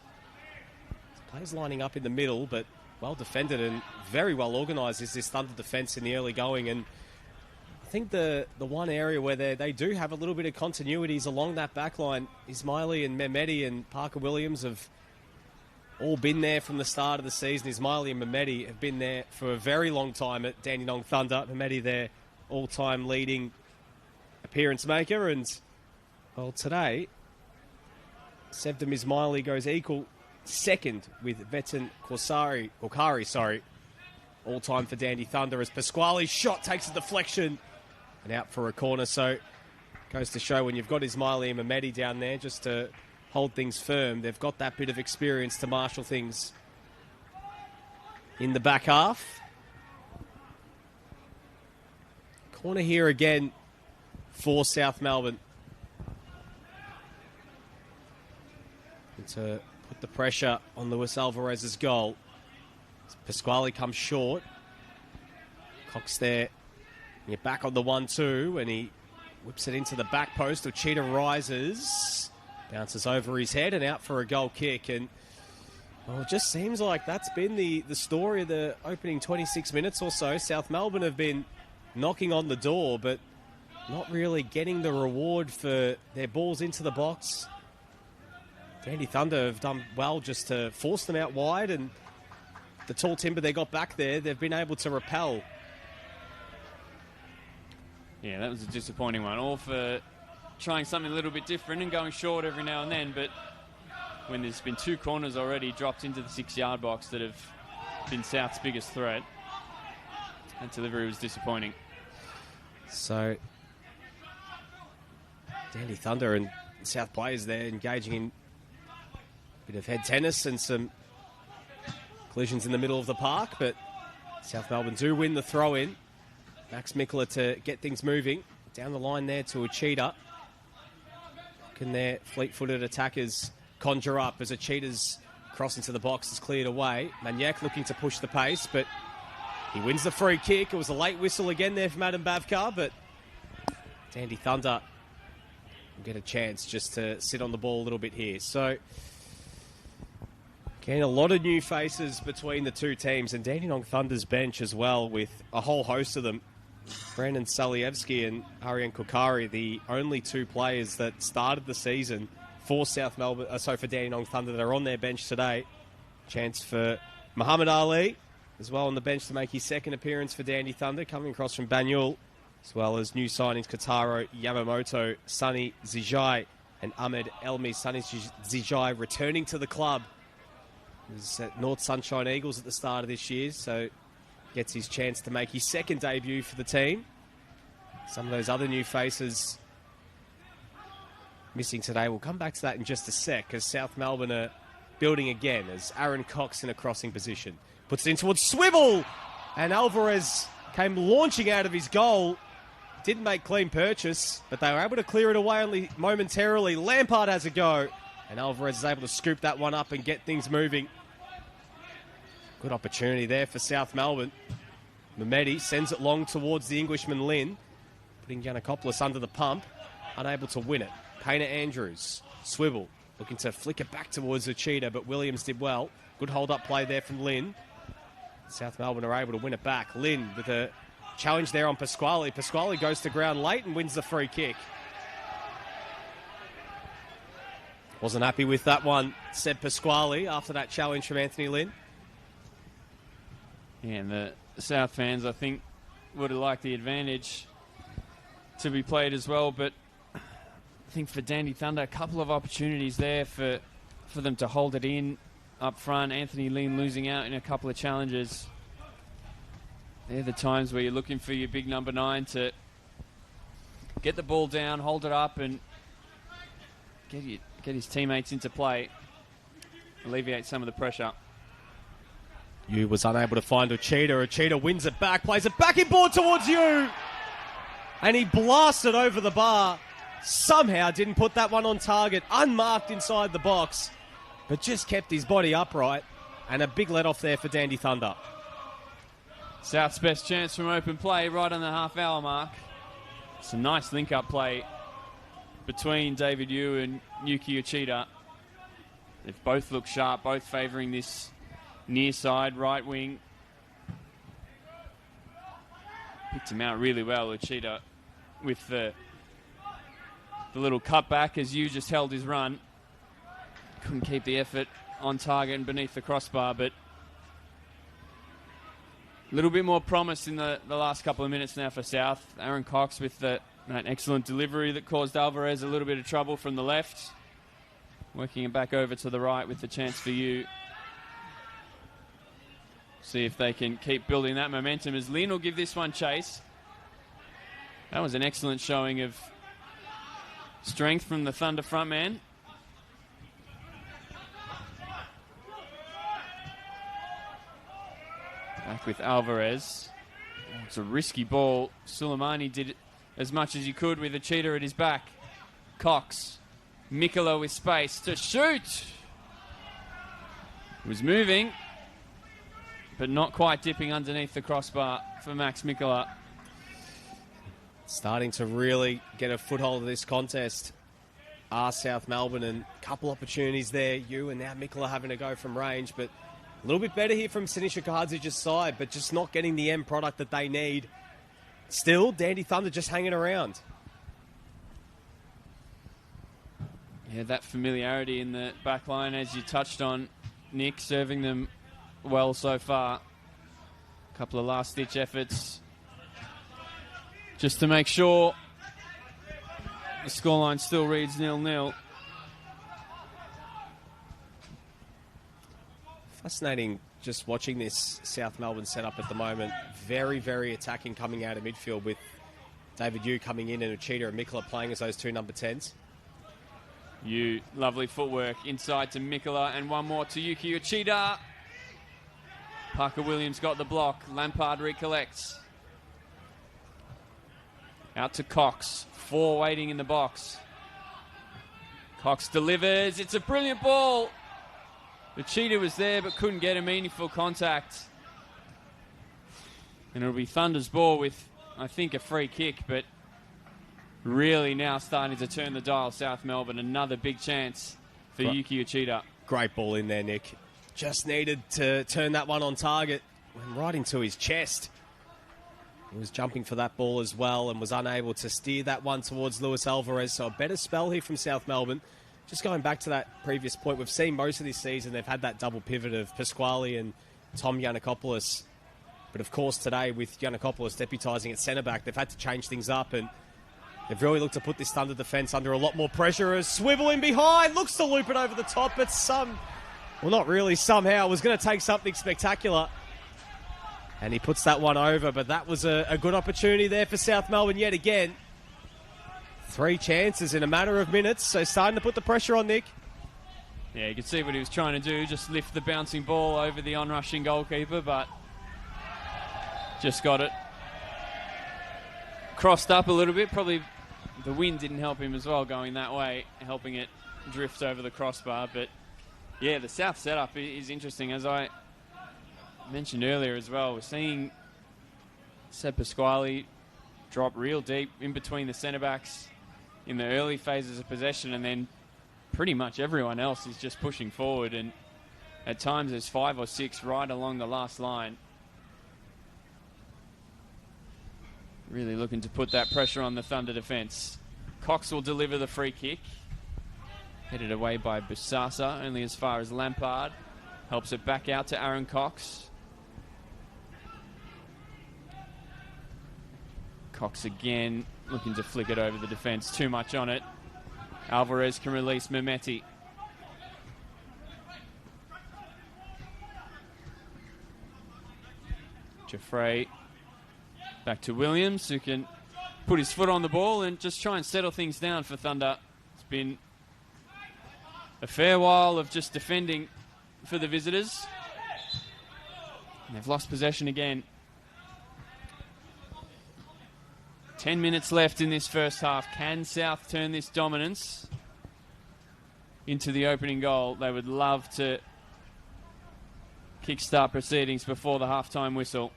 Players lining up in the middle, but well defended and very well organised is this Thunder defence in the early going. And I think the one area where they do have a little bit of continuity is along that back line. Ismaili and Mehmeti and Parker Williams have all been there from the start of the season. Ismaili and Mehmeti have been there for a very long time at Dandenong Thunder. Mehmeti, their all-time leading appearance maker. And, well, today, Sevdom Ismaili goes equal second with Vetan Okari, all time for Dandy Thunder, as Pasquale's shot takes a deflection and out for a corner. So goes to show when you've got Ismaili and Mehmeti down there just to hold things firm, they've got that bit of experience to marshal things in the back half. Corner here again for South Melbourne. And to put the pressure on Luis Alvarez's goal. Pasquale comes short. Cox there. You're back on the 1-2 and he whips it into the back post. Ochita rises. Bounces over his head and out for a goal kick. And well, it just seems like that's been the story of the opening 26 minutes or so. South Melbourne have been knocking on the door, but not really getting the reward for their balls into the box. Dandy Thunder have done well just to force them out wide and the tall timber they got back there, they've been able to repel. Yeah, that was a disappointing one. All for trying something a little bit different and going short every now and then, but when there's been 2 corners already dropped into the 6-yard box that have been South's biggest threat, that delivery was disappointing. So, Dandy Thunder and South players there engaging in a bit of head tennis and some collisions in the middle of the park, but South Melbourne do win the throw-in. Max Mikula to get things moving. Down the line there to a cheetah. Can their fleet-footed attackers conjure up as a cheetah's cross into the box is cleared away. Maniac looking to push the pace, but he wins the free kick. It was a late whistle again there from Adam Bavkar, but Dandy Thunder will get a chance just to sit on the ball a little bit here. So, again, a lot of new faces between the two teams, and Dandenong Thunder's bench as well, with a whole host of them. Brandon Salievsky and Ariane Kukari, the only 2 players that started the season for for Dandenong Thunder that are on their bench today. Chance for Muhammad Ali as well on the bench to make his second appearance for Dandy Thunder, coming across from Banyul, as well as new signings Kotaro Yamamoto, Sunny Zijai, and Ahmed Elmi. Sunny Zijai returning to the club. He was at North Sunshine Eagles at the start of this year, so gets his chance to make his second debut for the team. Some of those other new faces missing today. We'll come back to that in just a sec, as South Melbourne are building again, as Aaron Cox in a crossing position. Puts it in towards Swivel, and Alvarez came launching out of his goal. Didn't make clean purchase, but they were able to clear it away only momentarily. Lampard has a go, and Alvarez is able to scoop that one up and get things moving. Good opportunity there for South Melbourne. Mehmedi sends it long towards the Englishman Lynn, putting Giannakopoulos under the pump, unable to win it. Painter Andrews, Swivel, looking to flick it back towards the cheetah, but Williams did well. Good hold-up play there from Lynn. South Melbourne are able to win it back. Lynn with a challenge there on Pasquale. Pasquale goes to ground late and wins the free kick. Wasn't happy with that one, said Pasquale, after that challenge from Anthony Lynn. Yeah, and the South fans, I think, would have liked the advantage to be played as well, but I think for Dandy Thunder, a couple of opportunities there for them to hold it in up front. Anthony Lynn losing out in a couple of challenges. They're the times where you're looking for your big number 9 to get the ball down, hold it up, and get his teammates into play, alleviate some of the pressure. Yu was unable to find a cheetah. A cheetah wins it back, plays it back inboard towards Yu. And he blasted over the bar. Somehow didn't put that one on target, unmarked inside the box, but just kept his body upright. And a big let off there for Dandy Thunder. South's best chance from open play right on the half-hour mark. It's a nice link-up play between David Yu and Yuki Uchida. They've both looked sharp, both favouring this near side, right wing. Picked him out really well, Uchida, with the little cutback as Yu just held his run. Couldn't keep the effort on target and beneath the crossbar, but a little bit more promise in the last couple of minutes now for South. Aaron Cox with that excellent delivery that caused Alvarez a little bit of trouble from the left. Working it back over to the right with the chance for Yu. See if they can keep building that momentum as Lynn will give this one chase. That was an excellent showing of strength from the Thunder frontman. Back with Alvarez. It's a risky ball. Suleimani did as much as he could with a cheetah at his back. Cox. Mikula with space to shoot. Was moving, but not quite dipping underneath the crossbar for Max Mikula. Starting to really get a foothold of this contest are South Melbourne, and a couple opportunities there. You and now Mikula having to go from range, but a little bit better here from Sinisha Kahadzic's side, but just not getting the end product that they need. Still, Dandy Thunder just hanging around. Yeah, that familiarity in the back line, as you touched on, Nick, serving them well so far. A couple of last-ditch efforts just to make sure the scoreline still reads 0-0. Fascinating just watching this South Melbourne setup at the moment. Very, very attacking coming out of midfield with David Yu coming in and Uchida and Mikola playing as those two number 10s. Yu, lovely footwork inside to Mikola and one more to Yuki Uchida. Parker Williams got the block. Lampard recollects. Out to Cox. 4 waiting in the box. Cox delivers. It's a brilliant ball. Uchida was there but couldn't get a meaningful contact. And it'll be Thunder's ball with, I think, a free kick, but really now starting to turn the dial, South Melbourne. Another big chance for Yuki Uchida. Great ball in there, Nick. Just needed to turn that one on target. Went right into his chest. He was jumping for that ball as well and was unable to steer that one towards Luis Alvarez. So a better spell here from South Melbourne. Just going back to that previous point, we've seen most of this season they've had that double pivot of Pasquale and Tom Giannakopoulos. But of course today with Giannakopoulos deputising at centre-back, they've had to change things up and they've really looked to put this Thunder defence under a lot more pressure as Swivel in behind, looks to loop it over the top, but well, not really, somehow. It was going to take something spectacular. And he puts that one over, but that was a good opportunity there for South Melbourne yet again. 3 chances in a matter of minutes, so starting to put the pressure on, Nick. Yeah, you can see what he was trying to do, just lift the bouncing ball over the on-rushing goalkeeper, but just got it crossed up a little bit. Probably the wind didn't help him as well going that way, helping it drift over the crossbar. But yeah, the South setup is interesting. As I mentioned earlier as well, we're seeing Seb Pasquale drop real deep in between the centre-backs in the early phases of possession, and then pretty much everyone else is just pushing forward, and at times there's 5 or 6 right along the last line. Really looking to put that pressure on the Thunder defence. Cox will deliver the free kick. Headed away by Busasa, only as far as Lampard. Helps it back out to Aaron Cox. Cox again, looking to flick it over the defence. Too much on it. Alvarez can release Mehmeti. Jaffray back to Williams, who can put his foot on the ball and just try and settle things down for Thunder. It's been a fair while of just defending for the visitors. And they've lost possession again. 10 minutes left in this first half. Can South turn this dominance into the opening goal? They would love to kickstart proceedings before the halftime whistle.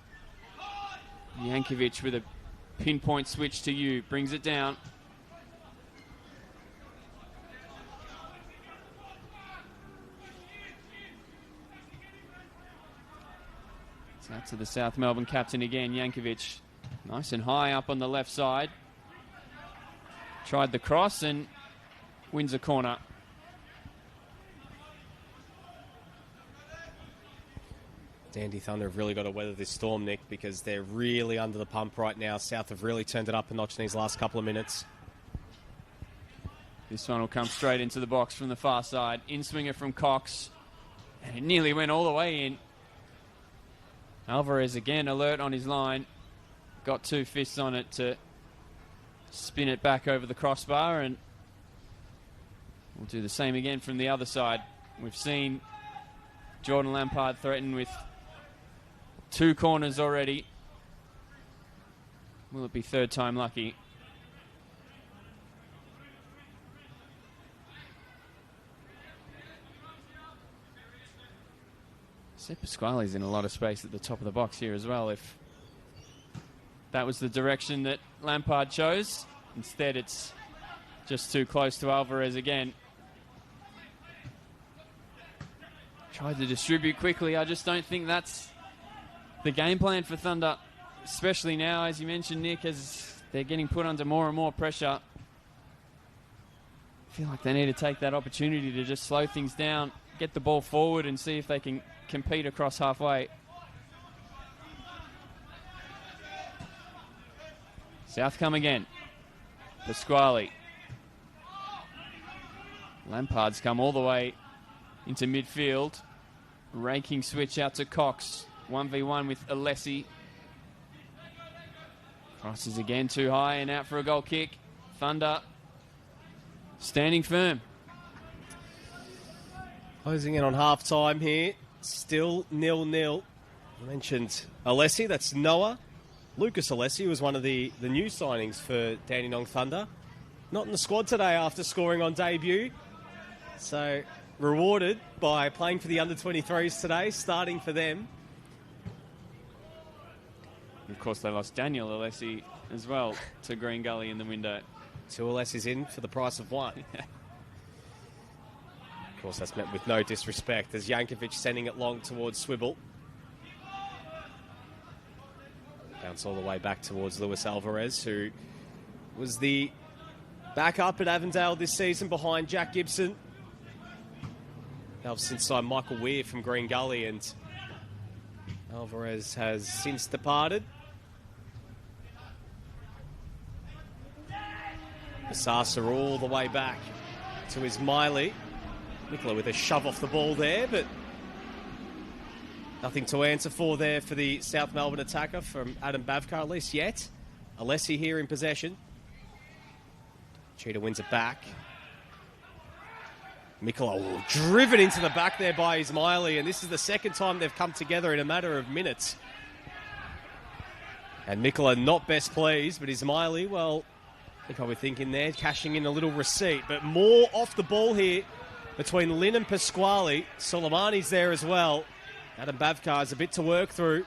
Jankovic with a pinpoint switch to Yu. Brings it down. It's out to the South Melbourne captain again, Jankovic. Nice and high up on the left side. Tried the cross and wins a corner. Dandy Thunder have really got to weather this storm, Nick, because they're really under the pump right now. South have really turned it up a notch in these last couple of minutes. This one will come straight into the box from the far side. In-swinger from Cox. And it nearly went all the way in. Alvarez again alert on his line. Got 2 fists on it to spin it back over the crossbar, and we'll do the same again from the other side. We've seen Jordan Lampard threaten with 2 corners already. Will it be third time lucky? Seb Pasquale's in a lot of space at the top of the box here as well. If that was the direction that Lampard chose, instead it's just too close to Alvarez again. Tried to distribute quickly. I just don't think that's the game plan for Thunder, especially now, as you mentioned, Nick, as they're getting put under more and more pressure. I feel like they need to take that opportunity to just slow things down get the ball forward and see if they can compete across halfway. South come again. Pasquale. Lampard's come all the way into midfield. Raking switch out to Cox. 1v1 with Alessi. Crosses again too high and out for a goal kick. Thunder standing firm. Closing in on half-time here. Still 0-0. I mentioned Alessi, that's Noah. Lucas Alessi was one of the new signings for Dandenong Thunder. Not in the squad today after scoring on debut. So rewarded by playing for the under-23s today, starting for them. Of course, they lost Daniel Alessi as well to Green Gully in the window. 2 Alessis in for the price of 1. Of course, that's met with no disrespect as Jankovic sending it long towards Swibble. Bounce all the way back towards Luis Alvarez, who was the backup at Avondale this season behind Jack Gibson. Now since signed Michael Weir from Green Gully, and Alvarez has since departed. Sasa all the way back to Ismaili. Nicola with a shove off the ball there, but nothing to answer for there for the South Melbourne attacker from Adam Bavkar, at least yet. Alessi here in possession. Cheetah wins it back. Mikola driven into the back there by Ismaili, and this is the second time they've come together in a matter of minutes. And Mikola not best pleased, but Ismaili, well, they're probably thinking there, cashing in a little receipt. But more off the ball here between Lynn and Pasquale. Soleimani's there as well. Adam Bavkar has a bit to work through.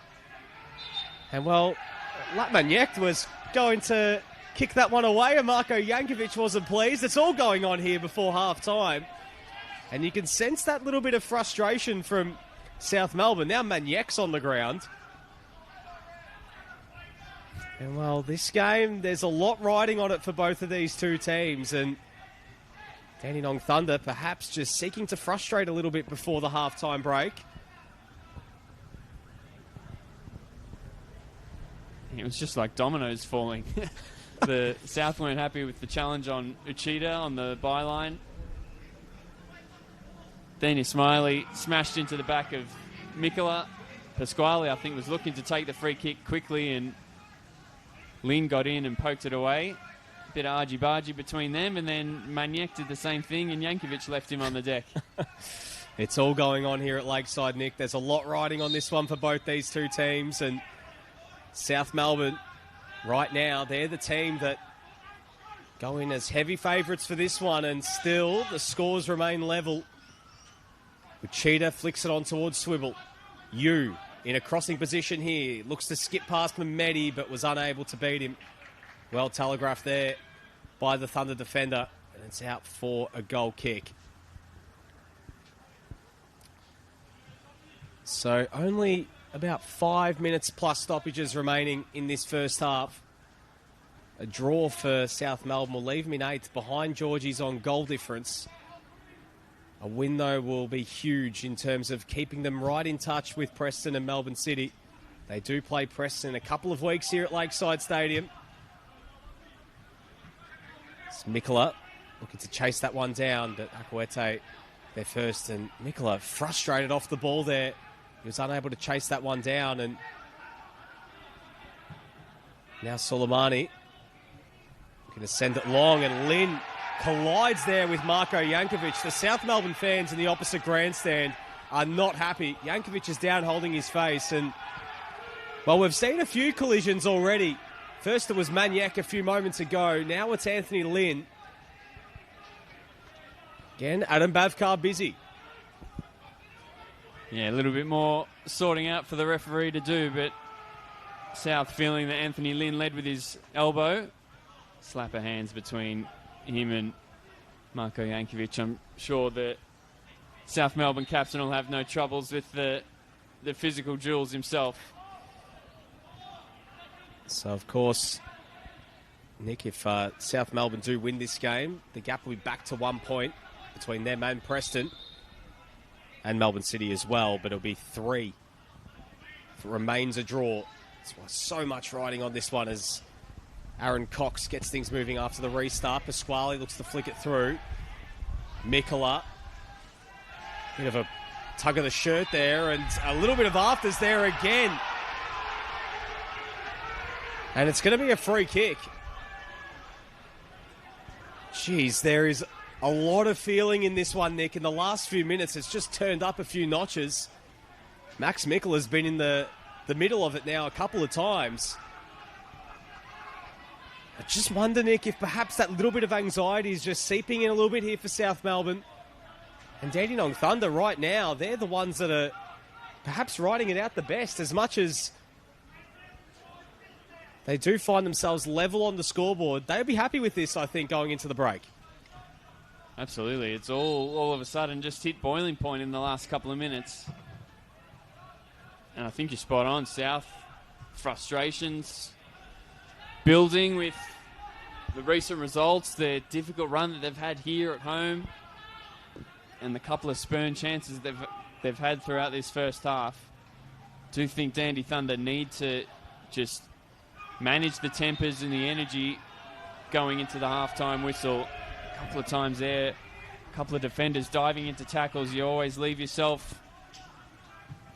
And, well, Latmaniek was going to kick that one away, and Marko Jankovic wasn't pleased. It's all going on here before half-time. And you can sense that little bit of frustration from South Melbourne. Now Maniek's on the ground. And, well, this game, there's a lot riding on it for both of these two teams. And Dandenong Thunder perhaps just seeking to frustrate a little bit before the half-time break. It was just like dominoes falling. The South weren't happy with the challenge on Uchida on the byline. Then Ismaili smashed into the back of Mikola. Pasquale, I think, was looking to take the free kick quickly, and Lin got in and poked it away. A bit of argy-bargy between them, and then Maniek did the same thing, and Jankovic left him on the deck. It's all going on here at Lakeside, Nick. There's a lot riding on this one for both these two teams, and South Melbourne, right now, they're the team that go in as heavy favourites for this one, and still the scores remain level. Uchida flicks it on towards Swibble. Yu in a crossing position here. Looks to skip past Mehmedi, but was unable to beat him. Well telegraphed there by the Thunder defender, and it's out for a goal kick. So only about 5 minutes plus stoppages remaining in this first half. A draw for South Melbourne will leave them in 8th behind Georgie's on goal difference. A win, though, will be huge in terms of keeping them right in touch with Preston and Melbourne City. They do play Preston in a couple of weeks here at Lakeside Stadium. It's Mikola looking to chase that one down, but Akuete there first, and Mikola frustrated off the ball there. He was unable to chase that one down, and now Soleimani looking to send it long, and Lynn collides there with Marko Jankovic. The South Melbourne fans in the opposite grandstand are not happy. Jankovic is down holding his face, and, well, we've seen a few collisions already. First it was Maniek a few moments ago. Now it's Anthony Lynn. Again, Adam Bavkar busy. Yeah, a little bit more sorting out for the referee to do, but South feeling that Anthony Lynn led with his elbow. Slap of hands between him and Marko Jankovic. I'm sure that South Melbourne captain will have no troubles with the physical duels himself. So, of course, Nick, if South Melbourne do win this game, the gap will be back to 1 point between them and Preston. and Melbourne City as well, but it'll be 3 if it remains a draw. That's why so much riding on this one as Aaron Cox gets things moving after the restart. Pasquale looks to flick it through. Mikola. Bit of a tug of the shirt there, and a little bit of afters there again. And it's going to be a free kick. Jeez, there is a lot of feeling in this one, Nick. In the last few minutes, it's just turned up a few notches. Max Mikola's been in the middle of it now a couple of times. I just wonder, Nick, if perhaps that little bit of anxiety is just seeping in a little bit here for South Melbourne. And Dandenong Thunder right now, they're the ones that are perhaps riding it out the best, as much as they do find themselves level on the scoreboard. They'll be happy with this, I think, going into the break. Absolutely. It's all of a sudden just hit boiling point in the last couple of minutes. And I think you're spot on. South, frustrations building with the recent results, their difficult run that they've had here at home, and the couple of spurn chances they've had throughout this first half. Do think Dandy Thunder need to just manage the tempers and the energy going into the halftime whistle. A couple of times there, a couple of defenders diving into tackles. You always leave yourself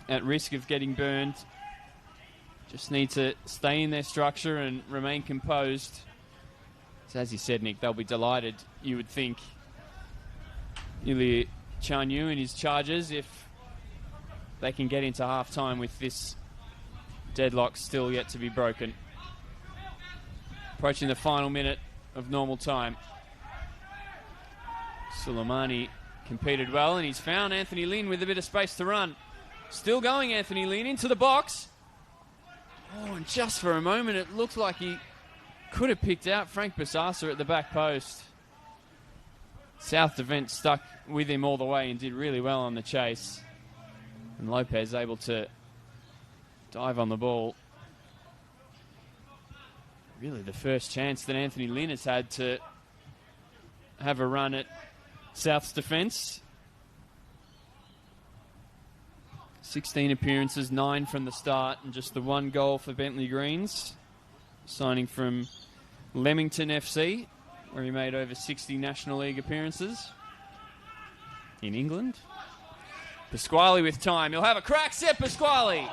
at risk of getting burned. Just need to stay in their structure and remain composed. So as you said, Nick, they'll be delighted, you would think, Ilya Chanyu and his Chargers, if they can get into half-time with this deadlock still yet to be broken. Approaching the final minute of normal time. Suleimani competed well, and he's found Anthony Lynn with a bit of space to run. Still going, Anthony Lynn into the box. Oh, and just for a moment, it looked like he could have picked out Frank Basasa at the back post. South defence stuck with him all the way and did really well on the chase. And Lopez able to dive on the ball. Really the first chance that Anthony Lynn has had to have a run at South's defence. 16 appearances, 9 from the start, and just the 1 goal for Bentley Greens. Signing from Leamington FC, where he made over 60 National League appearances in England. Pasquale with time. He'll have a crack. Set Pasquale.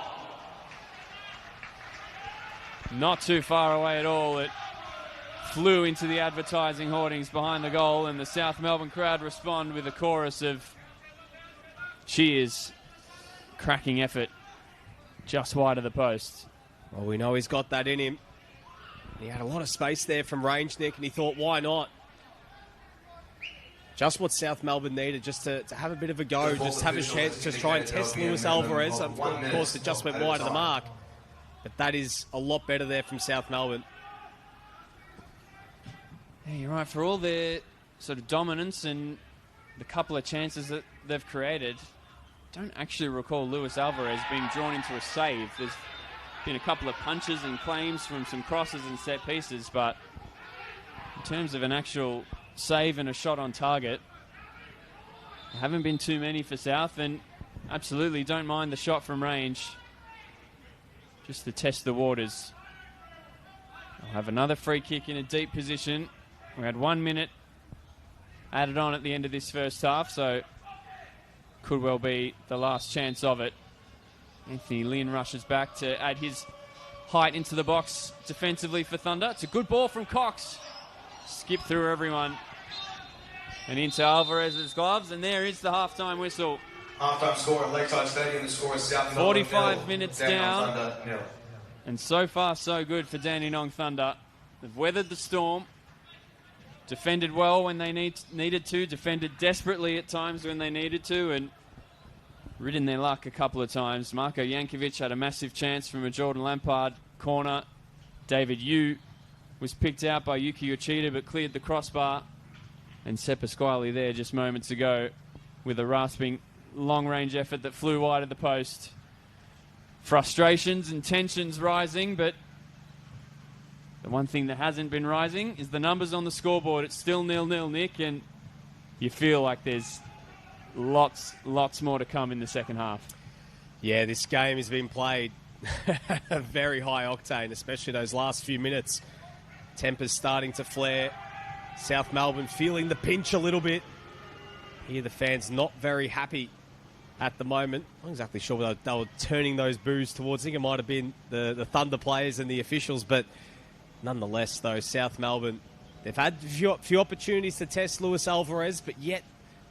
Not too far away at all. It flew into the advertising hoardings behind the goal, and the South Melbourne crowd respond with a chorus of cheers. Cracking effort just wide of the post. Well, we know he's got that in him. He had a lot of space there from range, Nick, and he thought, why not? Just what South Melbourne needed, just to have a bit of a go, just have a chance to try and test Luis Alvarez. Of course, it just went wide of the mark. But that is a lot better there from South Melbourne. Yeah, you're right. For all their sort of dominance and the couple of chances that they've created, don't actually recall Luis Alvarez being drawn into a save. There's been a couple of punches and claims from some crosses and set pieces, but in terms of an actual save and a shot on target, there haven't been too many for South, and absolutely don't mind the shot from range, just to test the waters. I'll have another free kick in a deep position. We had 1 minute added on at the end of this first half, so could well be the last chance of it. Anthony Lynn rushes back to add his height into the box defensively for Thunder. It's a good ball from Cox. Skip through everyone. And into Alvarez's gloves, and there is the halftime whistle. Halftime score at Lakeside Stadium. The score is South Melbourne 45 nil, minutes Dandenong down. Thunder, 0. And so far, so good for Dandenong Thunder. They've weathered the storm. Defended well when they needed to. Defended desperately at times when they needed to. And ridden their luck a couple of times. Marko Jankovic had a massive chance from a Jordan Lampard corner. David Yu was picked out by Yuki Yoshida but cleared the crossbar. And Sepp Pasquale there just moments ago with a rasping long-range effort that flew wide of the post. Frustrations and tensions rising, but the one thing that hasn't been rising is the numbers on the scoreboard. It's still 0-0, Nick, and you feel like there's lots more to come in the second half. Yeah, this game has been played very high octane, especially those last few minutes. Tempers starting to flare. South Melbourne feeling the pinch a little bit. Here the fans not very happy at the moment. I'm not exactly sure whether they were turning those boos towards. I think it might have been the Thunder players and the officials, but nonetheless, though, South Melbourne, they've had a few opportunities to test Luis Alvarez, but yet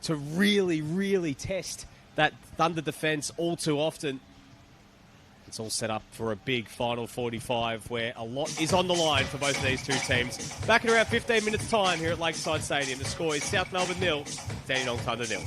to really, really test that Thunder defence all too often. It's all set up for a big final 45 where a lot is on the line for both of these two teams. Back in around 15 minutes' time here at Lakeside Stadium. The score is South Melbourne 0, Dandenong Thunder 0.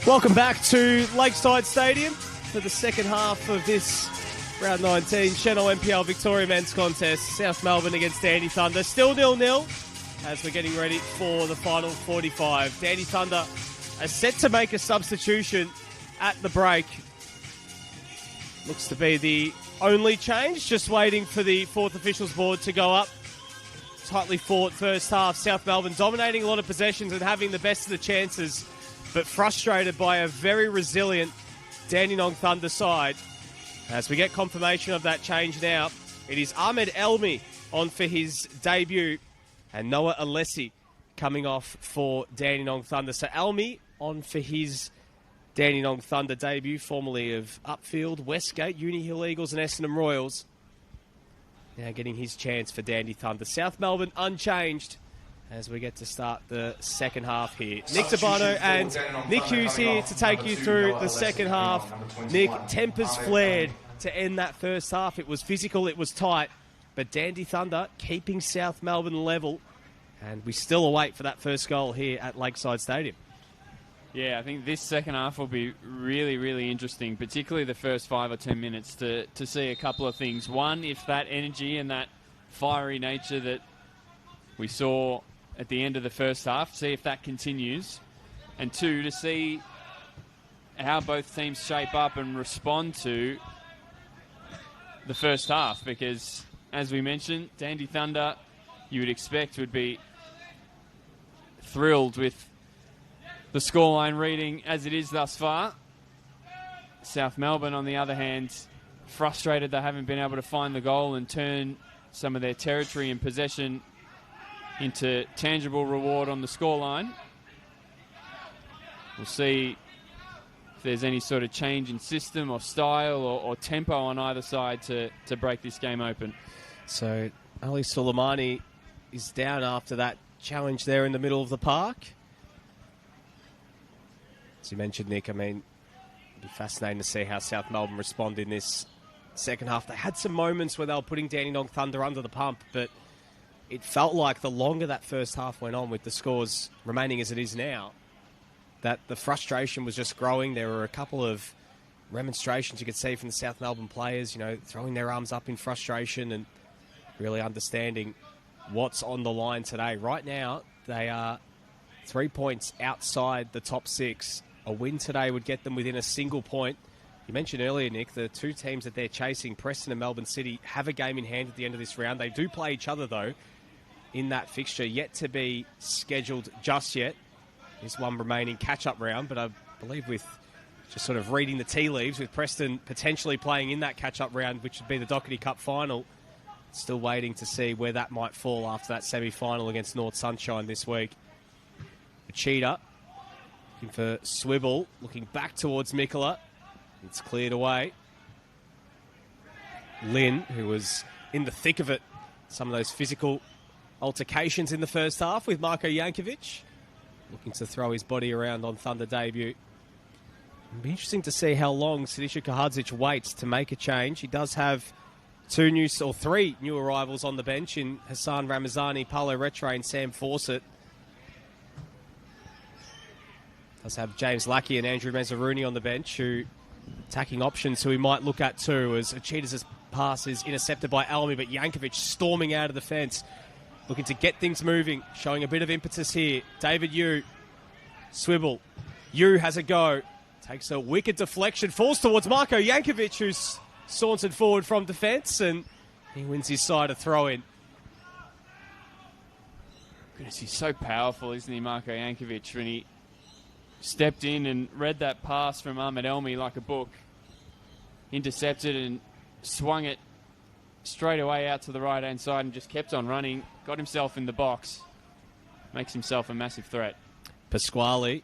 Welcome back to Lakeside Stadium for the second half of this round 19 Senol NPL Victoria Men's Contest. South Melbourne against Dandy Thunder. Still 0-0 as we're getting ready for the final 45. Dandy Thunder are set to make a substitution at the break. Looks to be the only change. Just waiting for the fourth officials board to go up. Tightly fought first half. South Melbourne dominating a lot of possessions and having the best of the chances, but frustrated by a very resilient Dandenong Thunder side. As we get confirmation of that change now, it is Ahmed Elmi on for his debut and Noah Alessi coming off for Dandenong Thunder. So Elmi on for his Dandenong Thunder debut, formerly of Upfield, Westgate, Uni Hill Eagles and Essendon Royals. Now getting his chance for Dandy Thunder. South Melbourne unchanged as we get to start the second half here. Nick Tabano and Nick Hughes here to take you through the second half. Nick, tempers flared to end that first half. It was physical, it was tight, but Dandy Thunder keeping South Melbourne level, and we still await for that first goal here at Lakeside Stadium. Yeah, I think this second half will be really, really interesting, particularly the first 5 or 10 minutes to see a couple of things. One, if that energy and that fiery nature that we saw at the end of the first half, see if that continues. And two, to see how both teams shape up and respond to the first half, because as we mentioned, Dandy Thunder, you would expect, would be thrilled with the scoreline reading as it is thus far. South Melbourne, on the other hand, frustrated they haven't been able to find the goal and turn some of their territory and possession into tangible reward on the scoreline. We'll see if there's any sort of change in system or style or tempo on either side to break this game open. So Ali Soleimani is down after that challenge there in the middle of the park. As you mentioned, Nick, I mean, it'd be fascinating to see how South Melbourne respond in this second half. They had some moments where they were putting Dandenong Thunder under the pump, but it felt like the longer that first half went on, with the scores remaining as it is now, that the frustration was just growing. There were a couple of remonstrations you could see from the South Melbourne players, you know, throwing their arms up in frustration and really understanding what's on the line today. Right now, they are 3 points outside the top 6. A win today would get them within a single point. You mentioned earlier, Nick, the two teams that they're chasing, Preston and Melbourne City, have a game in hand at the end of this round. They do play each other, though, in that fixture. Yet to be scheduled just yet. There's one remaining catch-up round, but I believe with just sort of reading the tea leaves, with Preston potentially playing in that catch-up round, which would be the Doherty Cup final, still waiting to see where that might fall after that semi-final against North Sunshine this week. Cheetah looking for Swibble, looking back towards Mikola. It's cleared away. Lynn, who was in the thick of it, some of those physical altercations in the first half with Marko Jankovic, looking to throw his body around on Thunder debut. It'll be interesting to see how long Siniša Kahadzic waits to make a change. He does have three new arrivals on the bench in Hassan Ramazani, Paulo Retre and Sam Fawcett. Does have James Lackey and Andrew Mezzaruni on the bench, who attacking options who we might look at too, as Cheetah's pass is intercepted by Almi, but Jankovic storming out of the fence, looking to get things moving, showing a bit of impetus here. David Yu, Swibble. Yu has a go, takes a wicked deflection, falls towards Marko Jankovic, who's sauntered forward from defence, and he wins his side a throw-in. Goodness, he's so powerful, isn't he, Marko Jankovic, when he stepped in and read that pass from Ahmed Elmi like a book, intercepted and swung it straight away out to the right-hand side and just kept on running, got himself in the box, makes himself a massive threat. Pasquale,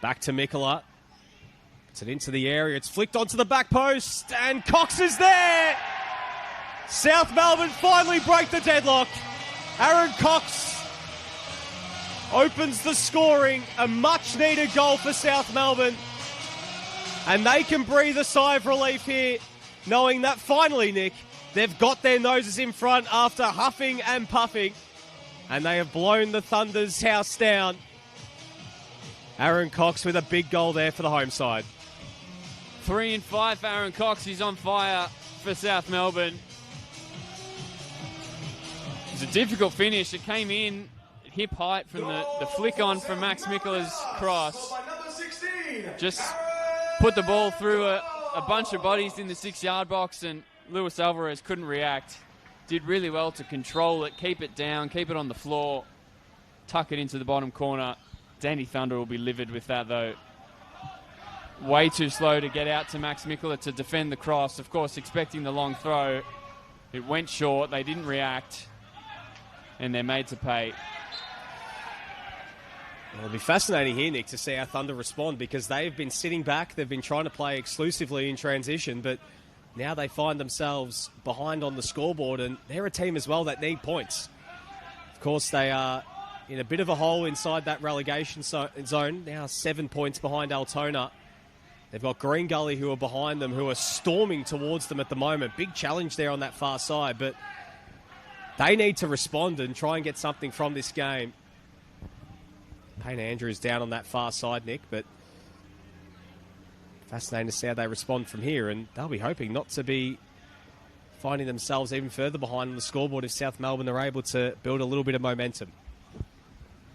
back to Mikola, puts it into the area, it's flicked onto the back post, and Cox is there! South Melbourne finally break the deadlock. Aaron Cox opens the scoring, a much-needed goal for South Melbourne. And they can breathe a sigh of relief here, knowing that finally, Nick, they've got their noses in front after huffing and puffing. And they have blown the Thunder's house down. Aaron Cox with a big goal there for the home side. 3 and 5 for Aaron Cox. He's on fire for South Melbourne. It's a difficult finish. It came in at hip height from the flick on from Max Mikkela's cross. Just put the ball through a bunch of bodies in the 6-yard box, and Luis Alvarez couldn't react. Did really well to control it, keep it down, keep it on the floor, tuck it into the bottom corner. Dandy Thunder will be livid with that, though. Way too slow to get out to Max Mikkela to defend the cross. Of course, expecting the long throw. It went short. They didn't react, and they're made to pay. It'll be fascinating here, Nick, to see how Thunder respond, because they've been sitting back. They've been trying to play exclusively in transition, but now they find themselves behind on the scoreboard, and they're a team as well that need points. Of course, they are in a bit of a hole inside that relegation zone, now 7 points behind Altona. They've got Green Gully who are behind them, who are storming towards them at the moment. Big challenge there on that far side, but they need to respond and try and get something from this game. Payne Andrews down on that far side, Nick, but fascinating to see how they respond from here, and they'll be hoping not to be finding themselves even further behind on the scoreboard if South Melbourne are able to build a little bit of momentum.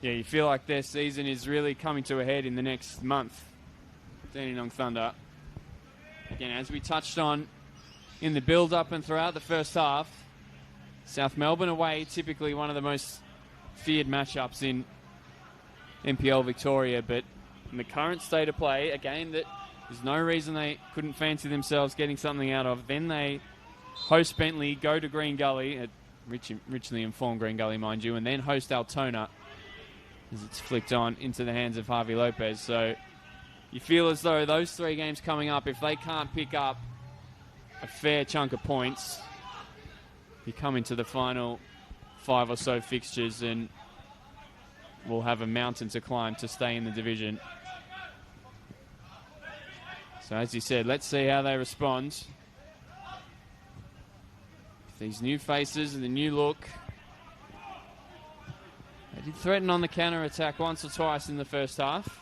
Yeah, you feel like their season is really coming to a head in the next month. Dandenong Thunder. Again, as we touched on in the build-up and throughout the first half, South Melbourne away, typically one of the most feared matchups in NPL Victoria, but in the current state of play, a game that there's no reason they couldn't fancy themselves getting something out of. Then they host Bentley, go to Green Gully, a richly informed Green Gully, mind you, and then host Altona as it's flicked on into the hands of Harvey Lopez. So you feel as though those 3 games coming up, if they can't pick up a fair chunk of points, you come into the final 5 or so fixtures and we'll have a mountain to climb to stay in the division. So as you said, let's see how they respond. These new faces and the new look. They did threaten on the counter-attack once or twice in the first half.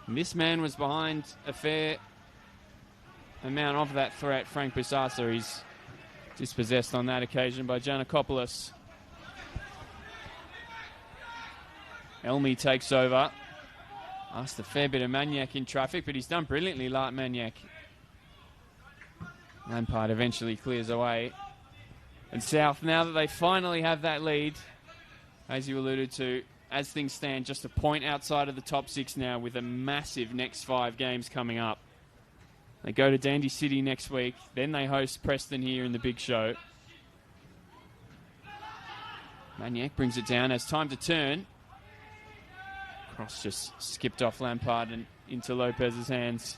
And this man was behind a fair amount of that threat, Frank Busasa. He's dispossessed on that occasion by Giannakopoulos. Elmi takes over. Asked a fair bit of Maniac in traffic, but he's done brilliantly, like Maniac. Lampard eventually clears away. And South, now that they finally have that lead, as you alluded to, as things stand, just a point outside of the top 6 now with a massive next 5 games coming up. They go to Dandy City next week. Then they host Preston here in the big show. Maniac brings it down. Has time to turn. Cross just skipped off Lampard and into Lopez's hands.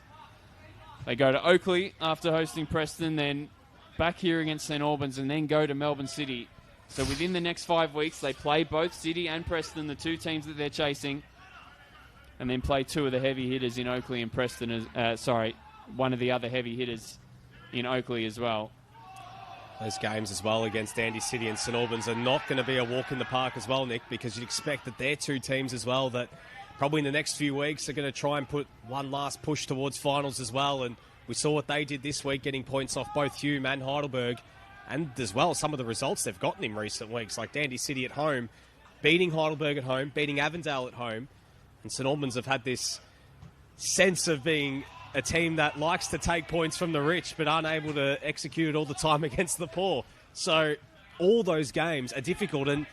They go to Oakley after hosting Preston, then back here against St Albans, and then go to Melbourne City. So within the next 5 weeks, they play both City and Preston, the 2 teams that they're chasing, and then play 2 of the heavy hitters in Oakley and Preston. One of the other heavy hitters in Oakley as well. Those games as well against Dandy City and St Albans are not going to be a walk in the park as well, Nick, because you'd expect that they're 2 teams as well that probably in the next few weeks are going to try and put one last push towards finals as well. And we saw what they did this week, getting points off both Hume and Heidelberg, and as well some of the results they've gotten in recent weeks, like Dandy City at home, beating Heidelberg at home, beating Avondale at home. And St Albans have had this sense of being a team that likes to take points from the rich but aren't able to execute it all the time against the poor. So all those games are difficult, and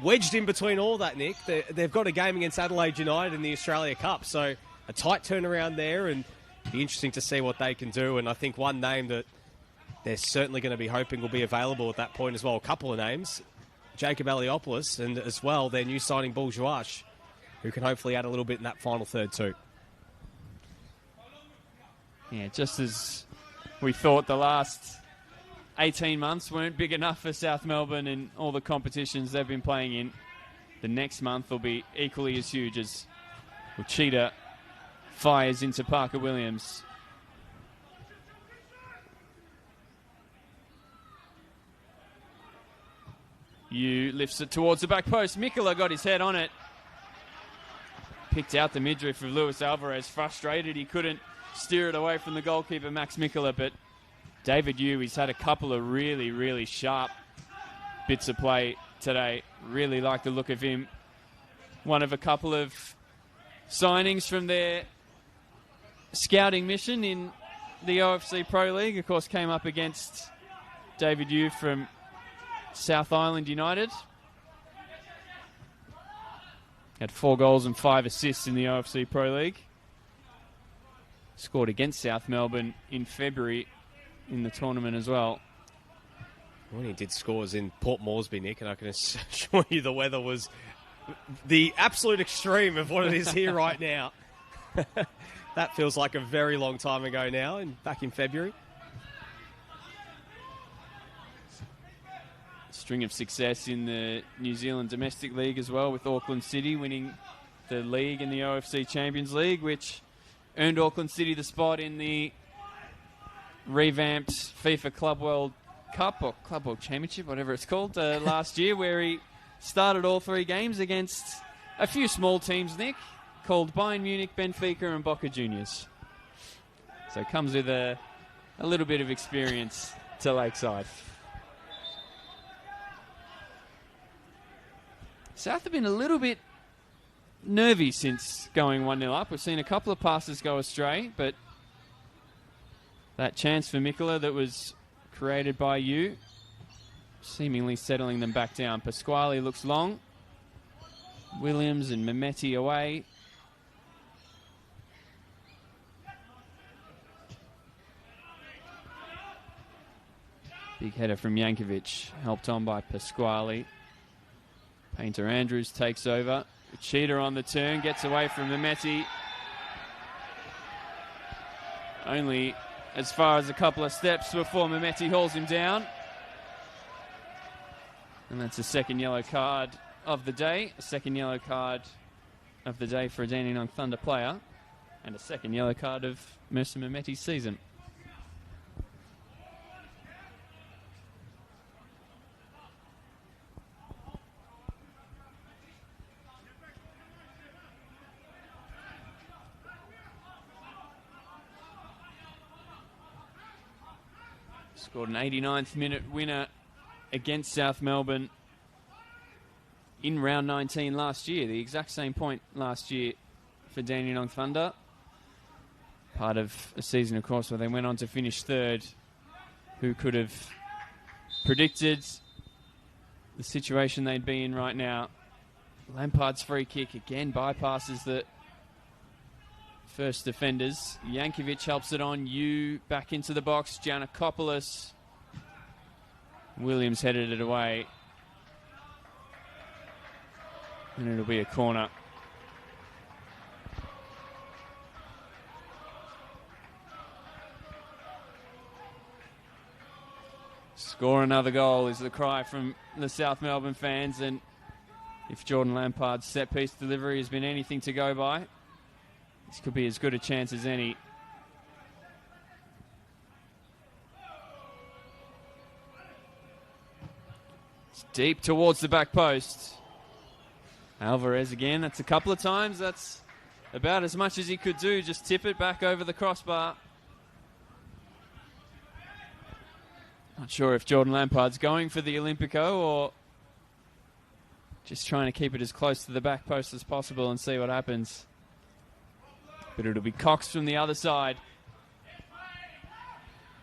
wedged in between all that, Nick, they've got a game against Adelaide United in the Australia Cup. So a tight turnaround there, and it'll be interesting to see what they can do. And I think one name that they're certainly going to be hoping will be available at that point as well, a couple of names, Jacob Eliopoulos, and as well their new signing Bourgeois, who can hopefully add a little bit in that final third too. Yeah, just as we thought the last 18 months weren't big enough for South Melbourne in all the competitions they've been playing in, the next month will be equally as huge as Uchida fires into Parker Williams. Yu lifts it towards the back post. Mikkela got his head on it. picked out the midriff of Luis Alvarez, frustrated he couldn't steer it away from the goalkeeper, Max Mikkola, but David Yu, he's had a couple of really, really sharp bits of play today. Really like the look of him. One of a couple of signings from their scouting mission in the OFC Pro League. Of course, came up against David Yu from South Island United. Had 4 goals and 5 assists in the OFC Pro League. Scored against South Melbourne in February in the tournament as well. Well, he did scores in Port Moresby, Nick, and I can assure you the weather was the absolute extreme of what it is here right now. That feels like a very long time ago now, and back in February. String of success in the New Zealand Domestic League as well, with Auckland City winning the league in the OFC Champions League, which earned Auckland City the spot in the revamped FIFA Club World Cup, or Club World Championship, whatever it's called, last year, where he started all 3 games against a few small teams, Nick, called Bayern Munich, Benfica and Boca Juniors. So it comes with a little bit of experience to Lakeside. South have been a little bit nervy since going 1-0 up. We've seen a couple of passes go astray, but that chance for Mikkola that was created by you, seemingly settling them back down. Pasquale looks long. Williams and Mehmeti away. Big header from Jankovic, helped on by Pasquale. Painter Andrews takes over. Cheetah on the turn, gets away from Mehmeti. Only as far as a couple of steps before Mehmeti hauls him down. And that's the second yellow card of the day. A second yellow card of the day for a Dandenong Thunder player. And a second yellow card of Mercer Mehmeti's season. Scored an 89th minute winner against South Melbourne in round 19 last year. The exact same point last year for Dandenong Thunder. Part of a season, of course, where they went on to finish 3rd. Who could have predicted the situation they'd be in right now? Lampard's free kick again bypasses the first defenders. Jankovic helps it on. Back into the box. Giannakopoulos. Williams headed it away. And it'll be a corner. Score another goal is the cry from the South Melbourne fans. And if Jordan Lampard's set-piece delivery has been anything to go by, this could be as good a chance as any. It's deep towards the back post. Alvarez again. That's a couple of times. That's about as much as he could do. Just tip it back over the crossbar. Not sure if Jordan Lampard's going for the Olympico or just trying to keep it as close to the back post as possible and see what happens. But it'll be Cox from the other side.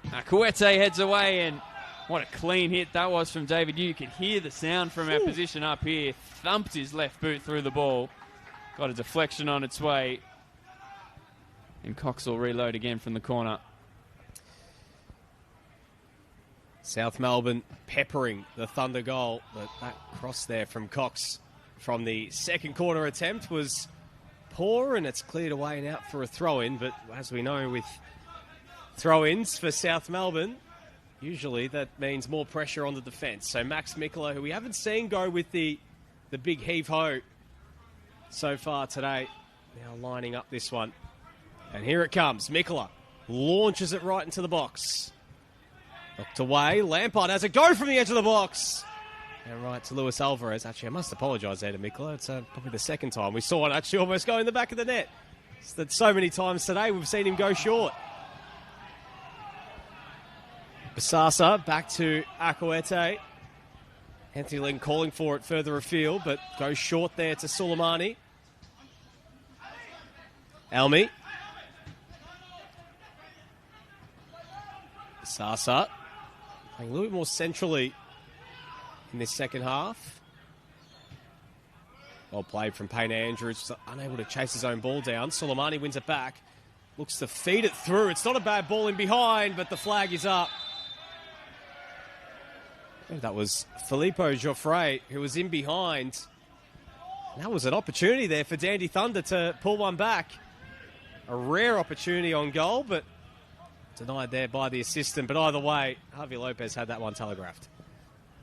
Akuete heads away, and what a clean hit that was from David. You could hear the sound from our position up here. Thumped his left boot through the ball. Got a deflection on its way. And Cox will reload again from the corner. South Melbourne peppering the Thunder goal. But that cross there from Cox from the second corner attempt was poor, and it's cleared away and out for a throw-in. But as we know, with throw-ins for South Melbourne, usually that means more pressure on the defence. So Max Mikkola, who we haven't seen go with the big heave-ho so far today, now lining up this one. And here it comes. Mikkola launches it right into the box. Knocked away. Lampard has a go from the edge of the box. And right to Luis Alvarez. Actually, I must apologise there to Mikla. It's probably the second time we saw it actually almost go in the back of the net. It's that so many times today we've seen him go short. Basasa back to Akwete. Anthony Ling calling for it further afield, but goes short there to Suleimani. Elmi. Basasa playing a little bit more centrally in this second half. Well played from Payne Andrews, unable to chase his own ball down. Suleimani wins it back. Looks to feed it through. It's not a bad ball in behind, but the flag is up. That was Filippo Joffre, who was in behind. And that was an opportunity there for Dandy Thunder to pull one back. A rare opportunity on goal, but denied there by the assistant. But either way, Harvey Lopez had that one telegraphed.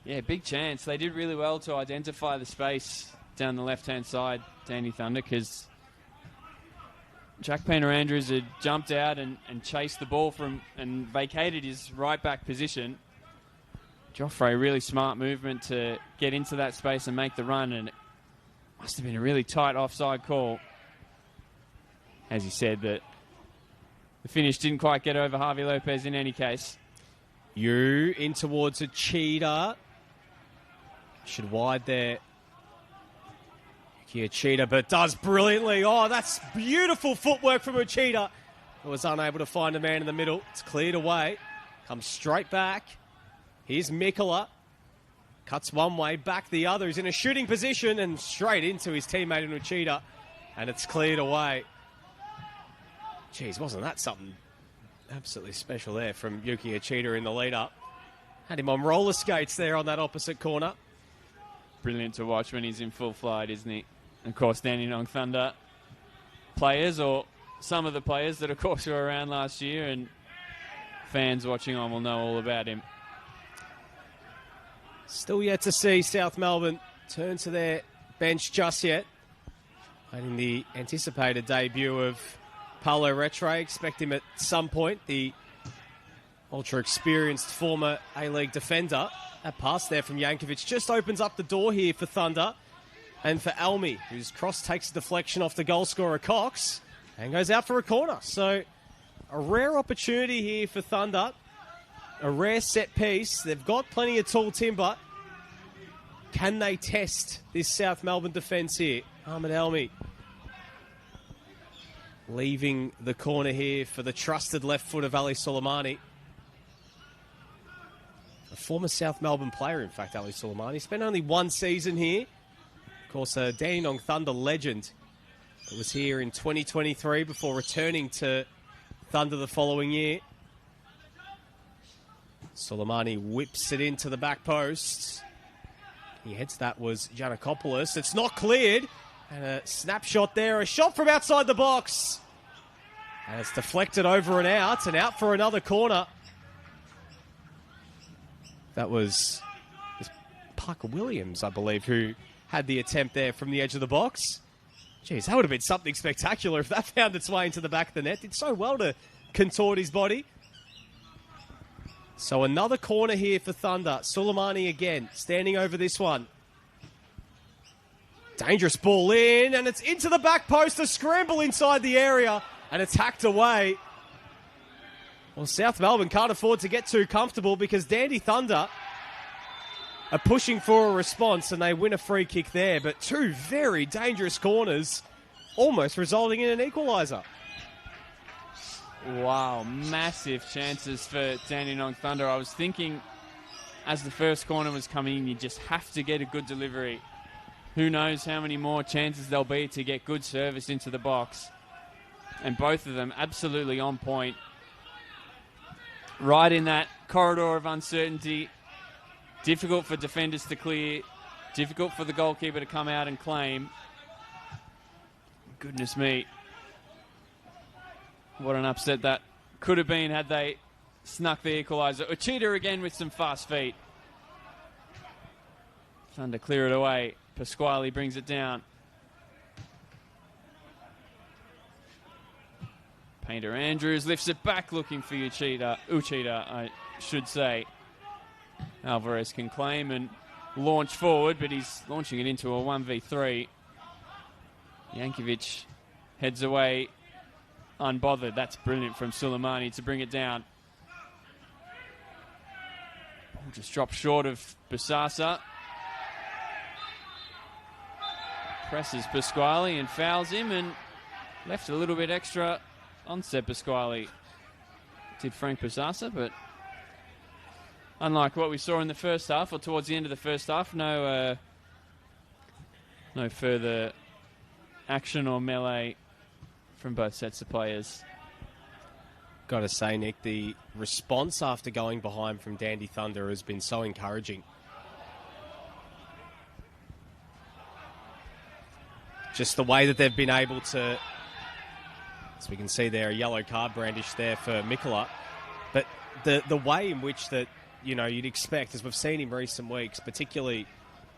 Yeah, big chance. They did really well to identify the space down the left-hand side, Dandy Thunder, because Jack Painter-Andrews had jumped out and chased the ball and vacated his right-back position. Joffre, really smart movement to get into that space and make the run, and it must have been a really tight offside call. As he said, that the finish didn't quite get over Harvey Lopez in any case. You in towards a cheetah. Should wide there. Uchida, but does brilliantly. Oh, that's beautiful footwork from Uchida. Who was unable to find a man in the middle. It's cleared away. Comes straight back. Here's Mikkola. Cuts one way, back the other. He's in a shooting position and straight into his teammate in Uchida. And it's cleared away. Jeez, wasn't that something absolutely special there from Yuki Uchida in the lead-up. Had him on roller skates there on that opposite corner. Brilliant to watch when he's in full flight, isn't he? And of course, Dandenong Thunder players, or some of the players that, of course, were around last year, and fans watching on will know all about him. Still yet to see South Melbourne turn to their bench just yet. Waiting the anticipated debut of Paulo Retre. Expect him at some point, the ultra-experienced former A-League defender. That pass there from Jankovic just opens up the door here for Thunder. And for Elmi, whose cross takes a deflection off the goal scorer Cox and goes out for a corner. So a rare opportunity here for Thunder. A rare set piece. They've got plenty of tall timber. Can they test this South Melbourne defence here? Ahmed Elmi leaving the corner here for the trusted left foot of Ali Suleimani. A former South Melbourne player, in fact, Ali Suleimani. Spent only one season here. Of course, a Dandenong Thunder legend. It was here in 2023 before returning to Thunder the following year. Suleimani whips it into the back post. He heads that was Giannakopoulos. It's not cleared. And a snapshot there. A shot from outside the box. And it's deflected over and out for another corner. That was Parker Williams, I believe, who had the attempt there from the edge of the box. Jeez, that would have been something spectacular if that found its way into the back of the net. Did so well to contort his body. So another corner here for Thunder. Suleimani again, standing over this one. Dangerous ball in, and it's into the back post. A scramble inside the area, and it's hacked away. Well, South Melbourne can't afford to get too comfortable because Dandy Thunder are pushing for a response, and they win a free kick there. But two very dangerous corners, almost resulting in an equaliser. Wow, massive chances for Dandenong Thunder. I was thinking as the first corner was coming in, you just have to get a good delivery. Who knows how many more chances there'll be to get good service into the box. And both of them absolutely on point. Right in that corridor of uncertainty. Difficult for defenders to clear. Difficult for the goalkeeper to come out and claim. Goodness me. What an upset that could have been had they snuck the equaliser. Uchida again with some fast feet. Thunder clear it away. Pasquale brings it down. Painter Andrews lifts it back looking for Uchida, I should say. Alvarez can claim, and launch forward, but he's launching it into a 1v3. Yankovic heads away unbothered. That's brilliant from Suleimani to bring it down. Ball just dropped short of Basasa. Presses Pasquale and fouls him and left a little bit extra on Seb Pasquale. Did Frank Basasa, but unlike what we saw in the first half or towards the end of the first half, no further action or melee from both sets of players. Got to say, Nick, the response after going behind from Dandy Thunder has been so encouraging. Just the way that they've been able to, as we can see there, a yellow card brandished there for Mikola. But the way in which that, you know, you'd expect, as we've seen in recent weeks, particularly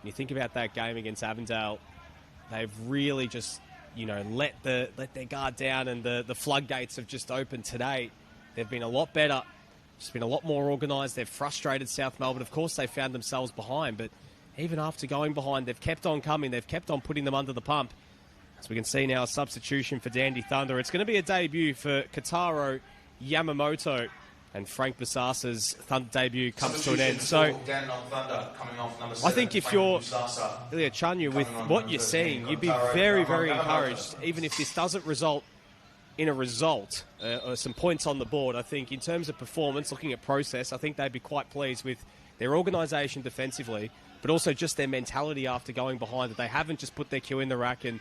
when you think about that game against Avondale, they've really just, you know, let their guard down, and the floodgates have just opened today. They've been a lot better, just been a lot more organised. They've frustrated South Melbourne. Of course, they found themselves behind, but even after going behind, they've kept on coming. They've kept on putting them under the pump. As we can see now, a substitution for Dandy Thunder. It's going to be a debut for Kataro Yamamoto, and Frank Basasa's Thunder debut comes to an end. So I think if you're Ilya Chanyu, with what you're seeing, you'd be very, very encouraged, even if this doesn't result in a result or some points on the board. I think in terms of performance, looking at process, I think they'd be quite pleased with their organisation defensively, but also just their mentality after going behind, that they haven't just put their cue in the rack and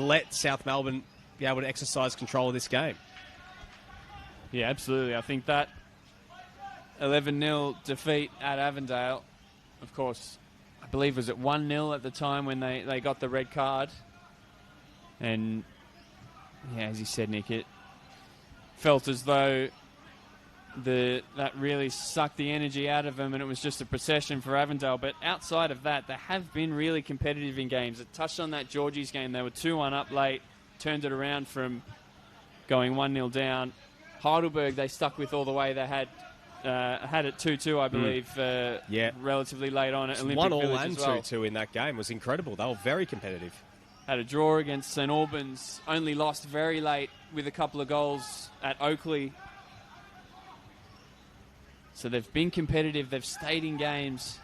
let South Melbourne be able to exercise control of this game. Yeah, absolutely. I think that 11-0 defeat at Avondale, of course, I believe was at 1-0 at the time when they got the red card. And, yeah, as you said, Nick, it felt as though that really sucked the energy out of them, and it was just a procession for Avondale. But outside of that, they have been really competitive in games. It touched on that Georgie's game. They were 2-1 up late, turned it around from going 1-0 down. Heidelberg, they stuck with all the way. They had it 2-2, I believe, relatively late on at Olympic Village as well. 1-1 and 2-2 in that game was incredible. They were very competitive. Had a draw against St Albans, only lost very late with a couple of goals at Oakley. So they've been competitive, they've stayed in games,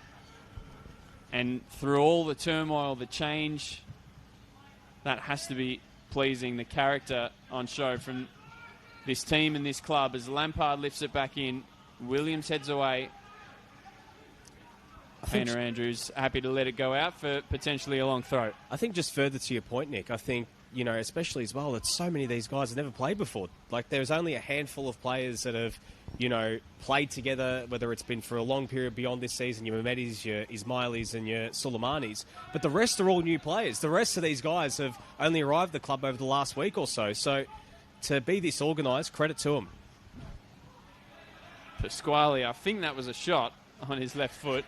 and through all the turmoil, the change, that has to be pleasing. The character on show from this team and this club as Lampard lifts it back in, Williams heads away. Painter Andrews happy to let it go out for potentially a long throw. I think just further to your point, Nick, I think, you know, especially as well, that so many of these guys have never played before. Like, there's only a handful of players that have, you know, played together, whether it's been for a long period beyond this season, your Mehmetis, your Ismailis and your Sulaimanis. But the rest are all new players. The rest of these guys have only arrived at the club over the last week or so. So to be this organised, credit to them. Pasquale, I think that was a shot on his left foot.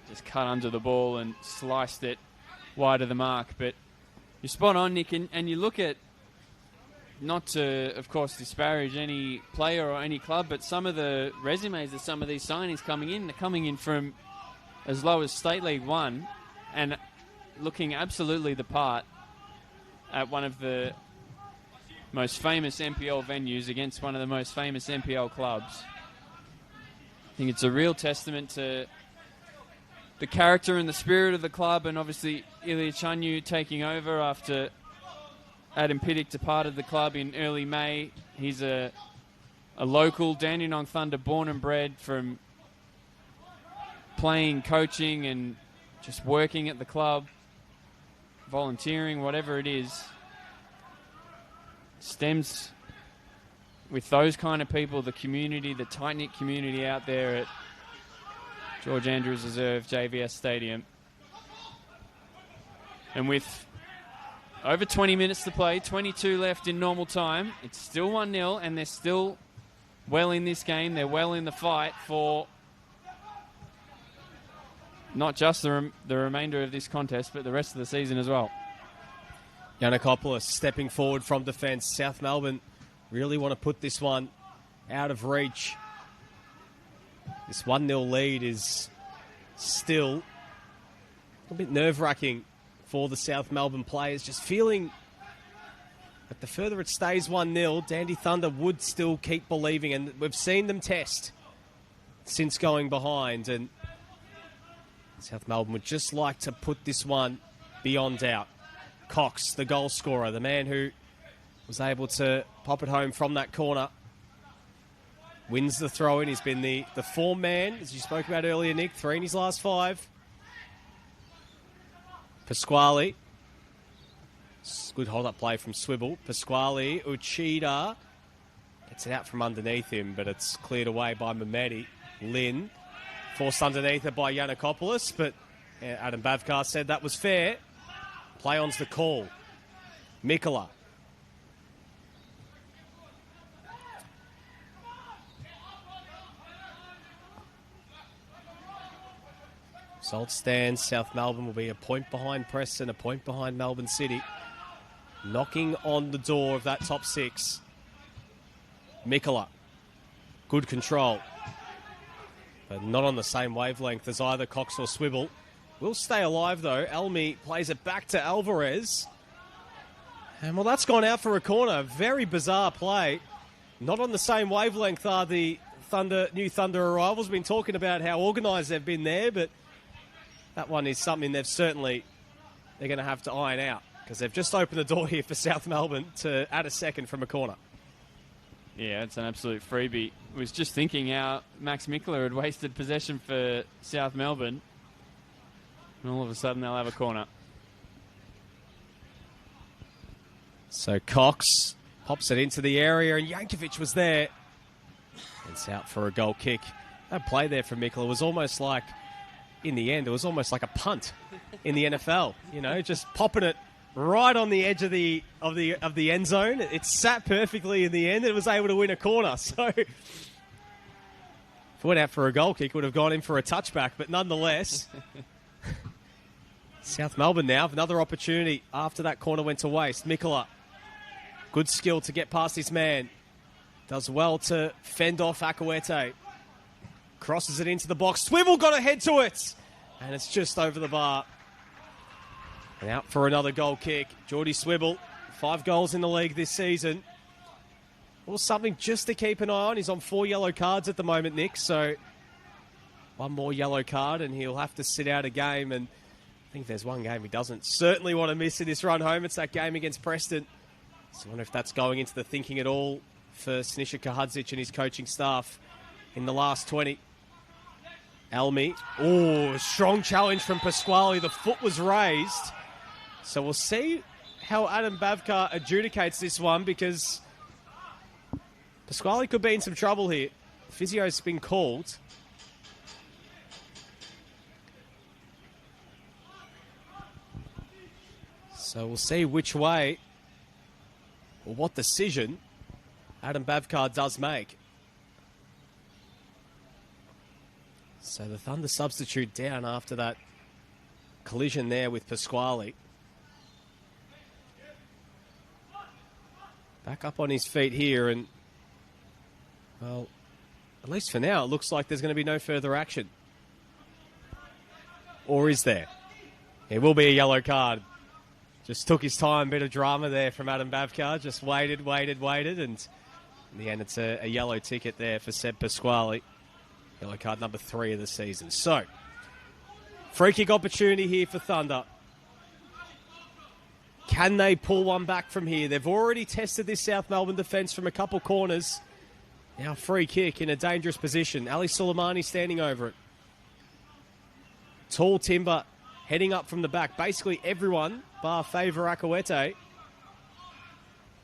Just cut under the ball and sliced it wide of the mark. But you're spot on, Nick, and you look at, not to, of course, disparage any player or any club, but some of the resumes of some of these signings coming in, they're coming in from as low as State League 1 and looking absolutely the part at one of the most famous NPL venues against one of the most famous NPL clubs. I think it's a real testament to the character and the spirit of the club, and obviously Ilya Chanyu taking over after Adam Piddick departed the club in early May. He's a local Dandenong Thunder, born and bred, from playing, coaching, and just working at the club, volunteering, whatever it is. Stems with those kind of people, the community, the tight-knit community out there at George Andrews Reserve JVS Stadium. And with over 20 minutes to play, 22 left in normal time, it's still 1-0, and they're still well in this game. They're well in the fight for not just the remainder of this contest, but the rest of the season as well. Yanakopoulos stepping forward from defence. South Melbourne really want to put this one out of reach. This 1-0 lead is still a bit nerve-wracking for the South Melbourne players. Just feeling that the further it stays 1-0, Dandy Thunder would still keep believing. And we've seen them test since going behind. And South Melbourne would just like to put this one beyond doubt. Cox, the goal scorer, the man who was able to pop it home from that corner, wins the throw-in. He's been the form man, as you spoke about earlier, Nick. 3 in his last 5. Pasquale. Good hold-up play from Swibble. Pasquale, Uchida gets it out from underneath him, but it's cleared away by Mehmeti. Lynn forced underneath it by Yanakopoulos, but Adam Bavkar said that was fair. Play on's the call. Mikola. Result stands. South Melbourne will be a point behind Preston, a point behind Melbourne City. Knocking on the door of that top 6. Mikola. Good control. But not on the same wavelength as either Cox or Swibble. Will stay alive, though. Elmi plays it back to Alvarez. And, well, that's gone out for a corner. Very bizarre play. Not on the same wavelength are the new Thunder arrivals. Been talking about how organised they've been there, but that one is something they're going to have to iron out, because they've just opened the door here for South Melbourne to add a second from a corner. Yeah, it's an absolute freebie. I was just thinking how Max Mikola had wasted possession for South Melbourne, and all of a sudden they'll have a corner. So Cox pops it into the area, and Jankovic was there. It's out for a goal kick. That play there from Mikola was almost like, in the end, it was almost like a punt in the NFL. You know, just popping it right on the edge of the end zone. It sat perfectly in the end. It was able to win a corner. So if it went out for a goal kick, it would have gone in for a touchback. But nonetheless, South Melbourne now have another opportunity after that corner went to waste. Mikola, good skill to get past his man. Does well to fend off Akuete. Crosses it into the box. Swibble got a head to it. And it's just over the bar. And out for another goal kick. Geordie Swibble, 5 goals in the league this season. Well, something just to keep an eye on. He's on 4 yellow cards at the moment, Nick. So 1 more yellow card and he'll have to sit out a game. And I think if there's one game he doesn't certainly want to miss in this run home, it's that game against Preston. So I wonder if that's going into the thinking at all for Snisha Kahadzic and his coaching staff in the last 20. Elmi. Oh, strong challenge from Pasquale. The foot was raised. So we'll see how Adam Bavkar adjudicates this one, because Pasquale could be in some trouble here. Physio's been called. So we'll see which way or what decision Adam Bavkar does make. So the Thunder substitute down after that collision there with Pasquale. Back up on his feet here, and, well, at least for now, it looks like there's going to be no further action. Or is there? It will be a yellow card. Just took his time, bit of drama there from Adam Bavkar. Just waited, and in the end it's a yellow ticket there for Seb Pasquale. Yellow card number 3 of the season. So, free kick opportunity here for Thunder. Can they pull one back from here? They've already tested this South Melbourne defence from a couple corners. Now free kick in a dangerous position. Ali Suleimani standing over it. Tall timber heading up from the back. Basically everyone, bar Favour Akuete,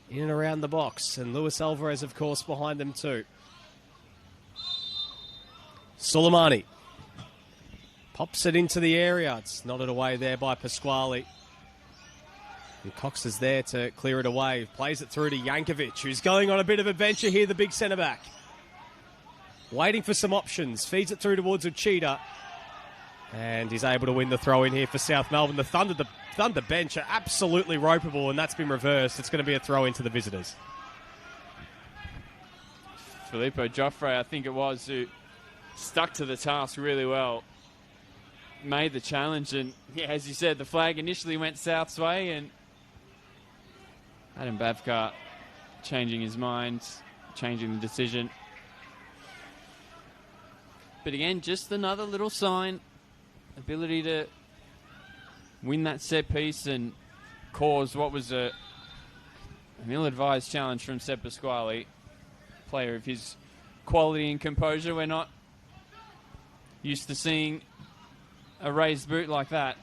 in and around the box. And Luis Alvarez, of course, behind them too. Suleimani pops it into the area. It's nodded away there by Pasquale. And Cox is there to clear it away. Plays it through to Jankovic, who's going on a bit of adventure here, the big centre-back. Waiting for some options. Feeds it through towards Uchida. And he's able to win the throw-in here for South Melbourne. The Thunder bench are absolutely ropeable, and that's been reversed. It's going to be a throw-in to the visitors. Filippo Joffre, I think it was, who stuck to the task really well. made the challenge. And, yeah, as you said, the flag initially went South's way, and Adam Babcock changing his mind, changing the decision. But again, just another little sign, ability to win that set piece and cause what was an ill-advised challenge from Seb Pasquale, player of his quality and composure. We're not used to seeing a raised boot like that.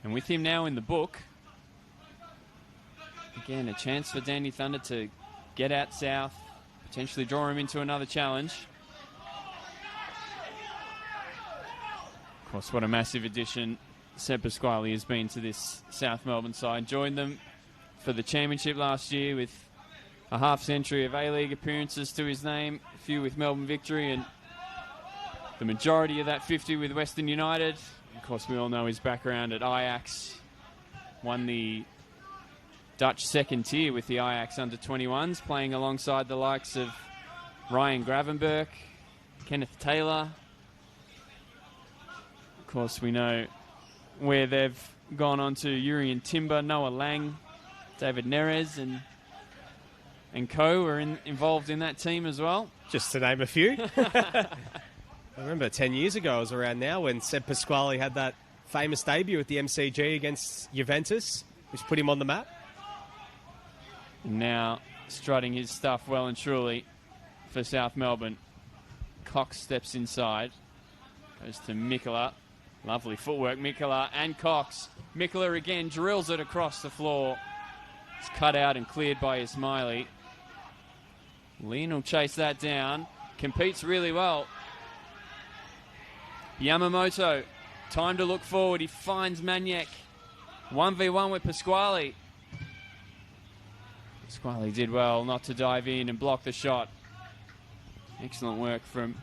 And with him now in the book, again, a chance for Dandy Thunder to get out South, potentially draw him into another challenge. Of course, what a massive addition Seb Pasquale has been to this South Melbourne side. Joined them for the championship last year with a half-century of A-League appearances to his name, a few with Melbourne Victory, and the majority of that 50 with Western United. Of course, we all know his background at Ajax. Won the Dutch second tier with the Ajax under-21s, playing alongside the likes of Ryan Gravenberch, Kenneth Taylor. Of course, we know where they've gone on to Urian Timber, Noah Lang, David Neres, and co are involved in that team as well. Just to name a few. I remember 10 years ago, I was around now, when Seb Pasquale had that famous debut at the MCG against Juventus, which put him on the map. Now strutting his stuff well and truly for South Melbourne. Cox steps inside, goes to Mikola. Lovely footwork, Mikola and Cox. Mikola again drills it across the floor. It's cut out and cleared by Ismaili. Lean will chase that down. Competes really well. Yamamoto, time to look forward. He finds Maniac. 1v1 with Pasquale. Pasquale did well not to dive in and block the shot. Excellent work from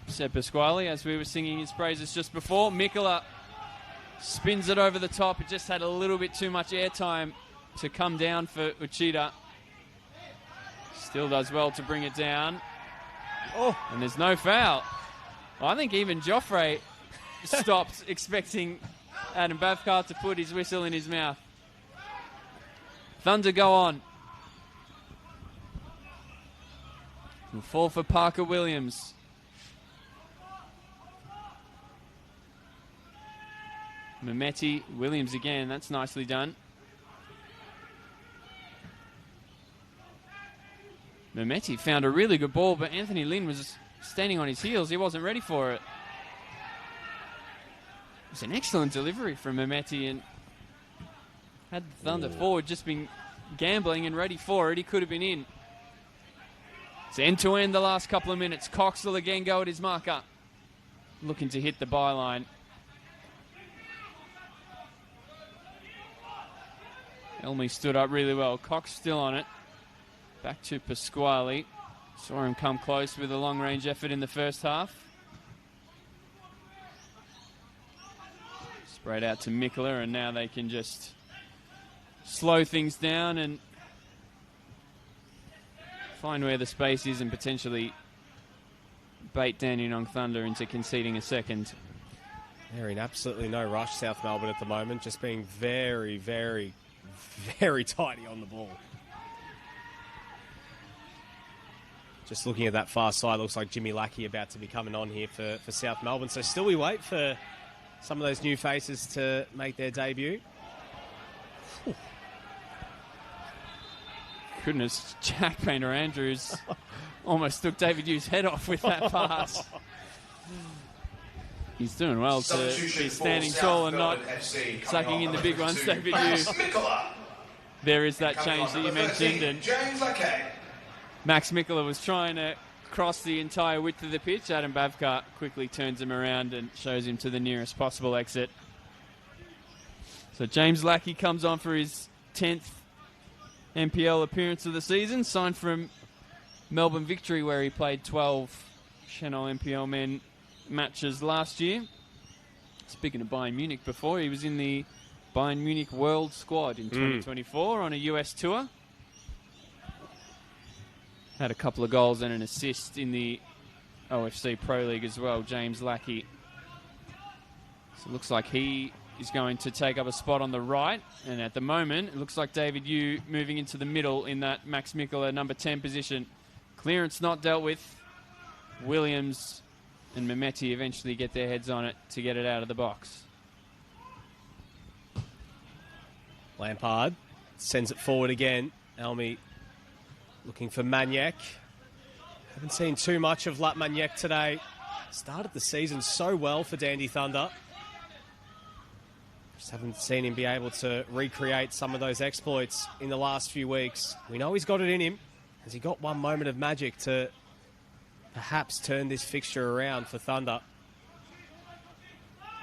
Seb Pasquale, as we were singing his praises just before. Mikola spins it over the top. It just had a little bit too much airtime to come down for Uchida. Still does well to bring it down. Oh, and there's no foul. Well, I think even Joffrey stopped expecting Adam Babcock to put his whistle in his mouth. Thunder go on. Will fall for Parker Williams. Mehmeti, Williams again. That's nicely done. Mehmeti found a really good ball, but Anthony Lynn was standing on his heels. He wasn't ready for it. It's an excellent delivery from Mehmeti, and had the Thunder forward just been gambling and ready for it, he could have been in. It's end-to-end the last couple of minutes. Cox will again go at his marker, looking to hit the byline. Elmi stood up really well. Cox still on it. Back to Pasquale. Saw him come close with a long-range effort in the first half. Sprayed out to Mikola, and now they can just slow things down and find where the space is and potentially bait Dandenong Thunder into conceding a second. They're in absolutely no rush, South Melbourne, at the moment. Just being very, very, very tidy on the ball. Just looking at that far side, looks like Jimmy Lackey about to be coming on here for South Melbourne. So still we wait for some of those new faces to make their debut. Whew. Goodness, Jack Painter Andrews almost took David Hughes' head off with that pass. He's doing well to be standing tall and not sucking in the big ones, David Hughes. There is that change that you mentioned, and Max Mikola was trying to cross the entire width of the pitch. Adam Babcock quickly turns him around and shows him to the nearest possible exit. So James Lackey comes on for his 10th NPL appearance of the season, signed from Melbourne Victory, where he played 12 Senol NPL men matches last year. Speaking of Bayern Munich before, he was in the Bayern Munich World Squad in 2024 on a US tour. Had a couple of goals and an assist in the OFC Pro League as well, James Lackey. So it looks like he is going to take up a spot on the right. And at the moment, it looks like David Yu moving into the middle in that Max Mikula number 10 position. Clearance not dealt with. Williams and Mehmeti eventually get their heads on it to get it out of the box. Lampard sends it forward again. Elmi looking for Maniac. Haven't seen too much of Lat Maniac today. Started the season so well for Dandy Thunder. Just haven't seen him be able to recreate some of those exploits in the last few weeks. We know he's got it in him. Has he got one moment of magic to perhaps turn this fixture around for Thunder?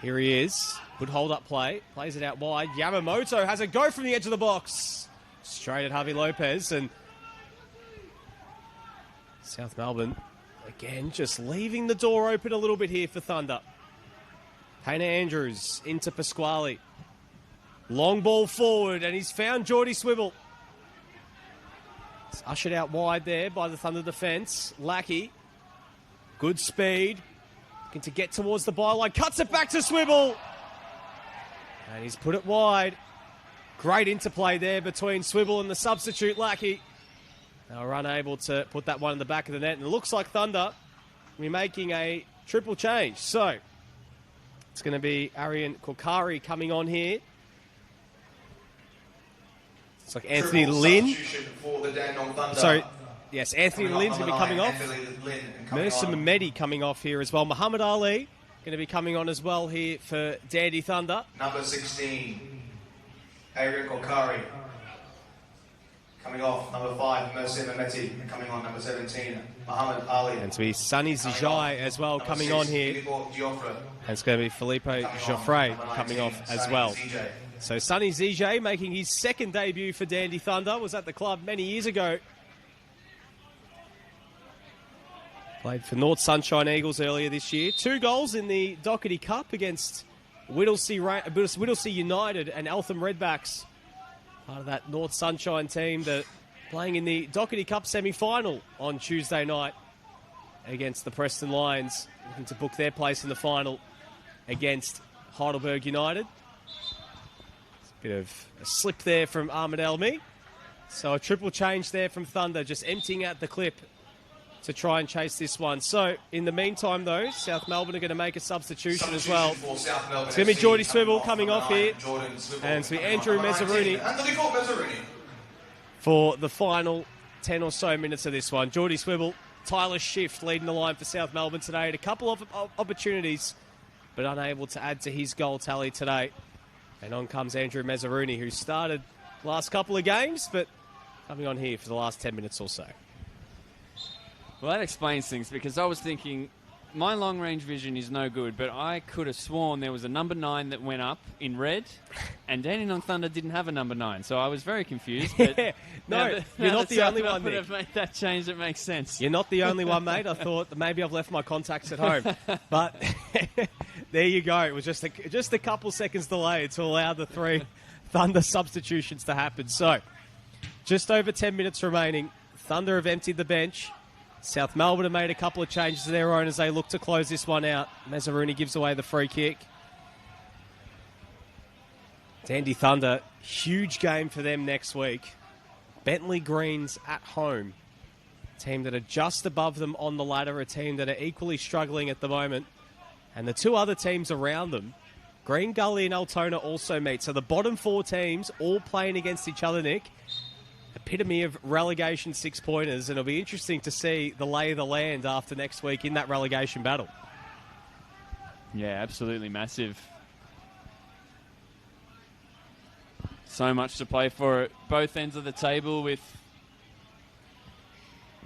Here he is. Good hold-up play. Plays it out wide. Yamamoto has a go from the edge of the box. Straight at Javi Lopez. And South Melbourne, again, just leaving the door open a little bit here for Thunder. Payne Andrews into Pasquale. Long ball forward, and he's found Geordie Swivel. It's ushered out wide there by the Thunder defence. Lackey. Good speed. Looking to get towards the byline. Cuts it back to Swivel. And he's put it wide. Great interplay there between Swivel and the substitute Lackey. They were unable to put that one in the back of the net. And it looks like Thunder will be making a triple change. So it's going to be Arian Kokari coming on here. It's like Anthony Lynn. For the Dandenong Thunder. So, yes, Anthony Lynn's going to be coming off. Mercer on. Mehmeti coming off here as well. Muhammad Ali going to be coming on as well here for Dandy Thunder. Number 16, Arian Kokari. Coming off, number 5, Mercer Mehmeti. Coming on, number 17, Muhammad Ali. And to be Sonny Zijai as well coming on here. And it's going to be Felipe Joffre coming off as well. So Sonny Zijai making his second debut for Dandy Thunder. Was at the club many years ago. Played for North Sunshine Eagles earlier this year. 2 goals in the Doherty Cup against Whittlesea United and Eltham Redbacks. Part of that North Sunshine team that playing in the Doherty Cup semi-final on Tuesday night against the Preston Lions. Looking to book their place in the final against Heidelberg United. A bit of a slip there from Ahmed Elmi. So a triple change there from Thunder, just emptying out the clip to try and chase this one. So, in the meantime, though, South Melbourne are going to make a substitution as well. It's going to be Geordie Swivel coming off here. And it's going to be Andrew Mezzaruni for the final 10 or so minutes of this one. Geordie Swivel, Tyler Shift leading the line for South Melbourne today. Had a couple of opportunities, but unable to add to his goal tally today. And on comes Andrew Mezzaruni, who started the last couple of games, but coming on here for the last 10 minutes or so. Well, that explains things, because I was thinking my long-range vision is no good, but I could have sworn there was a number 9 that went up in red, and Dandenong Thunder didn't have a number 9, so I was very confused. But no, you're not the only one, Nick. Have made that change that makes sense. You're not the only one, mate. I thought that maybe I've left my contacts at home, but there you go. It was just a couple seconds delay to allow the 3 Thunder substitutions to happen. So, just over 10 minutes remaining. Thunder have emptied the bench. South Melbourne have made a couple of changes to their own as they look to close this one out. Mezzaruni gives away the free kick. Dandy Thunder, huge game for them next week. Bentley Greens at home. Team that are just above them on the ladder, a team that are equally struggling at the moment. And the 2 other teams around them, Green Gully and Altona, also meet. So the bottom 4 teams all playing against each other, Nick. Epitome of relegation 6-pointers, and it'll be interesting to see the lay of the land after next week in that relegation battle. Yeah, absolutely massive. So much to play for at both ends of the table with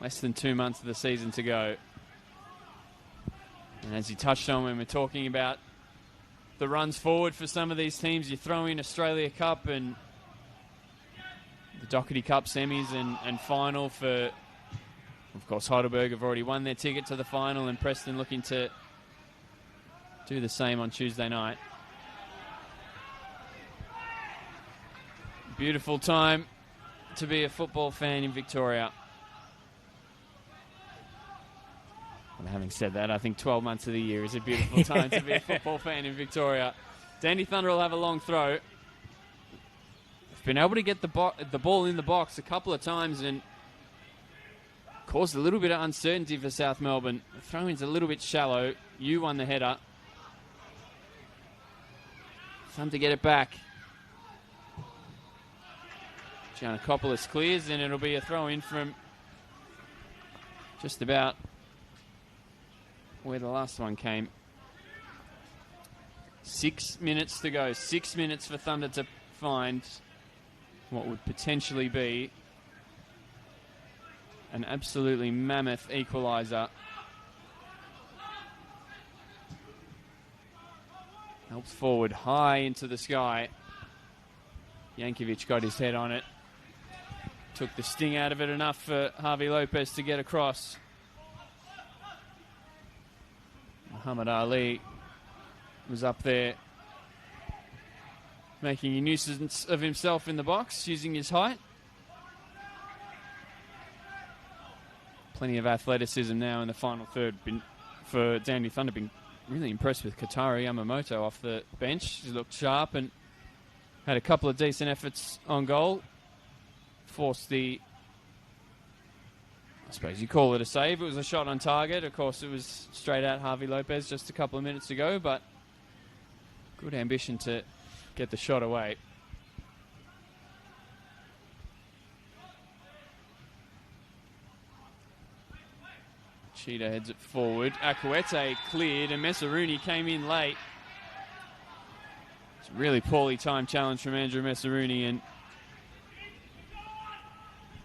less than 2 months of the season to go. And as you touched on when we're talking about the runs forward for some of these teams, you throw in Australia Cup and the Doherty Cup semis and final for, of course, Heidelberg have already won their ticket to the final, and Preston looking to do the same on Tuesday night. Beautiful time to be a football fan in Victoria. And having said that, I think 12 months of the year is a beautiful time to be a football fan in Victoria. Dandy Thunder will have a long throw. They've been able to get the ball in the box a couple of times and caused a little bit of uncertainty for South Melbourne. The throw-in's a little bit shallow. You won the header. Time to get it back. Giannakopoulos clears, and it'll be a throw-in from just about where the last one came. 6 minutes to go. 6 minutes for Thunder to find what would potentially be an absolutely mammoth equaliser. Helps forward high into the sky. Yankovic got his head on it. Took the sting out of it enough for Harvey Lopez to get across. Muhammad Ali was up there making a nuisance of himself in the box, using his height. Plenty of athleticism now in the final third. For Dandy Thunder, been really impressed with Katari Yamamoto off the bench. He looked sharp and had a couple of decent efforts on goal. Forced the, I suppose you call it a save. It was a shot on target. Of course, it was straight at Harvey Lopez just a couple of minutes ago, but good ambition to get the shot away. Cheetah heads it forward. Akuete cleared, and Messeruni came in late. It's a really poorly timed challenge from Andrew Messeruni, and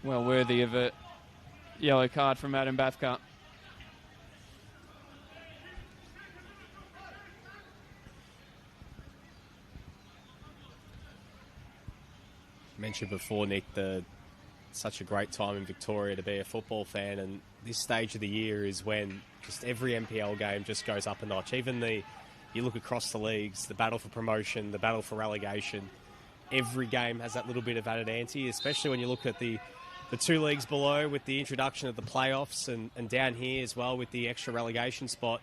well worthy of a yellow card from Adam Bafka. Mentioned before, Nick, such a great time in Victoria to be a football fan, and this stage of the year is when just every NPL game just goes up a notch. Even you look across the leagues, the battle for promotion, the battle for relegation, every game has that little bit of added ante, especially when you look at the two leagues below with the introduction of the playoffs and down here as well with the extra relegation spot.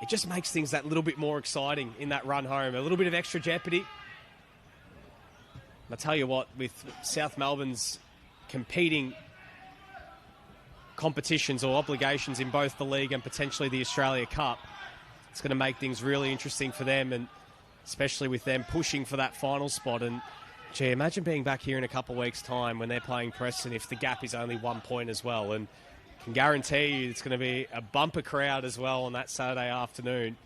It just makes things that little bit more exciting in that run home, a little bit of extra jeopardy. I tell you what, with South Melbourne's competing competitions or obligations in both the league and potentially the Australia Cup, it's going to make things really interesting for them, and especially with them pushing for that final spot. And gee, imagine being back here in a couple of weeks' time when they're playing Preston if the gap is only 1 point as well. And I can guarantee you it's going to be a bumper crowd as well on that Saturday afternoon.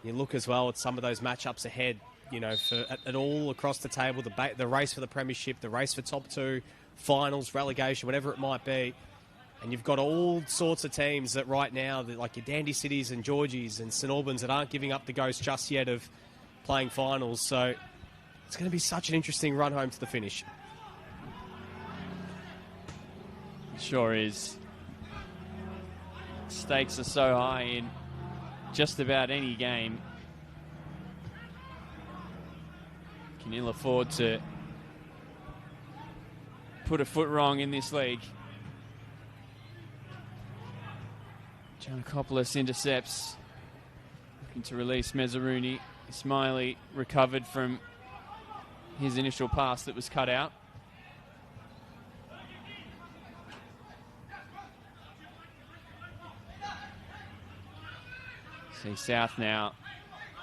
You look as well at some of those matchups ahead, you know, at all across the table, the race for the premiership, the race for top two, finals, relegation, whatever it might be. And you've got all sorts of teams that right now, like your Dandy Cities and Georgies and St Albans, that aren't giving up the ghost just yet of playing finals. So it's going to be such an interesting run home to the finish. It sure is. Stakes are so high in just about any game. Can ill afford to put a foot wrong in this league. Giannakopoulos intercepts, looking to release Mezzaruni. Smiley recovered from his initial pass that was cut out. See South now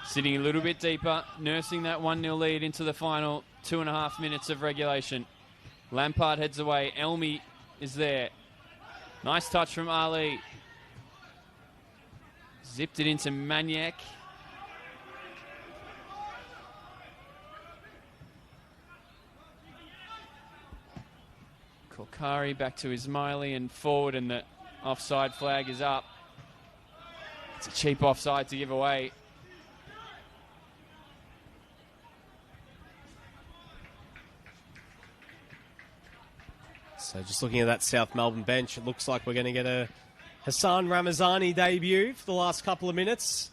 sitting a little bit deeper, nursing that 1-0 lead into the final 2.5 minutes of regulation. Lampard heads away. Elmi is there. Nice touch from Ali. Zipped it into Maniac. Korkari back to Ismaili and forward, and the offside flag is up. It's a cheap offside to give away. So just looking at that South Melbourne bench, it looks like we're going to get a Hassan Ramazani debut for the last couple of minutes.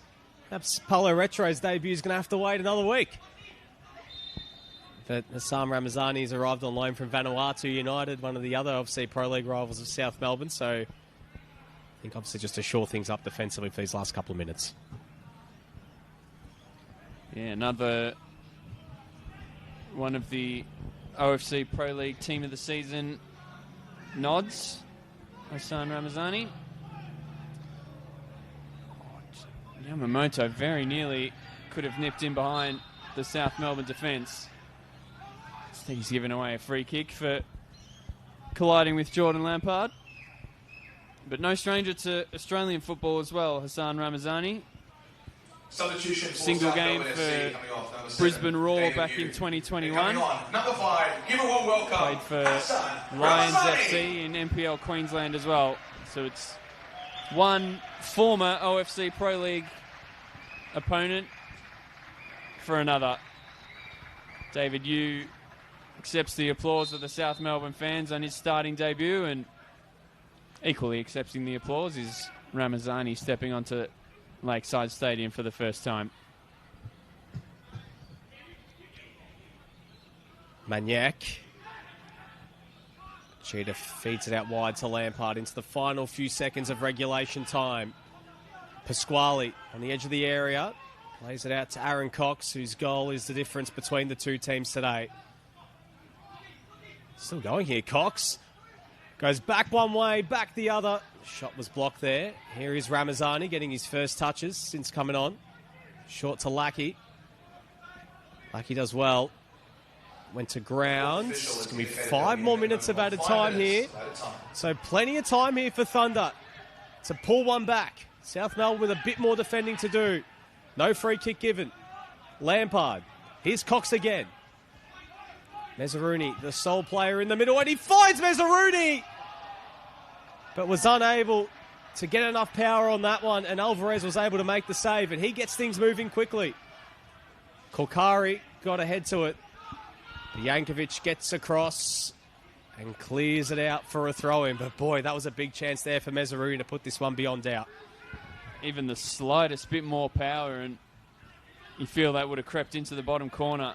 Perhaps Polo Retro's debut is going to have to wait another week. But Hassan Ramazani has arrived on loan from Vanuatu United, one of the other, obviously, Pro League rivals of South Melbourne. So I think obviously just to shore things up defensively for these last couple of minutes. Yeah, another one of the OFC Pro League Team of the Season nods, Hassan Ramazani. Yamamoto very nearly could have nipped in behind the South Melbourne defence. I think he's given away a free kick for colliding with Jordan Lampard. But no stranger to Australian football as well, Hassan Ramazani. Substitution for Single South game Melbourne for FC coming off, number 7, Brisbane Roar David back Yu. in 2021. Coming on, number 5, give a warm welcome. Played for Hassan Lions Ramazani. FC in NPL Queensland as well. So it's one former OFC Pro League opponent for another. David Yu accepts the applause of the South Melbourne fans on his starting debut, and equally accepting the applause is Ramazani stepping onto Lakeside Stadium for the first time. Maniac. Cheetah feeds it out wide to Lampard into the final few seconds of regulation time. Pasquale on the edge of the area. Plays it out to Aaron Cox, whose goal is the difference between the two teams today. Still going here, Cox. Goes back one way, back the other. Shot was blocked there. Here is Ramazani getting his first touches since coming on. Short to Lackey. Lackey does well. Went to ground. It's going to be 5 more minutes of added time here. So plenty of time here for Thunder to pull one back. South Melbourne with a bit more defending to do. No free kick given. Lampard. Here's Cox again. Mezzaruni, the sole player in the middle, and he finds Mezzaruni! But was unable to get enough power on that one, and Alvarez was able to make the save, and he gets things moving quickly. Kolkari got ahead to it. Jankovic gets across and clears it out for a throw-in, but boy, that was a big chance there for Mezzaruni to put this one beyond doubt. Even the slightest bit more power, and you feel that would have crept into the bottom corner.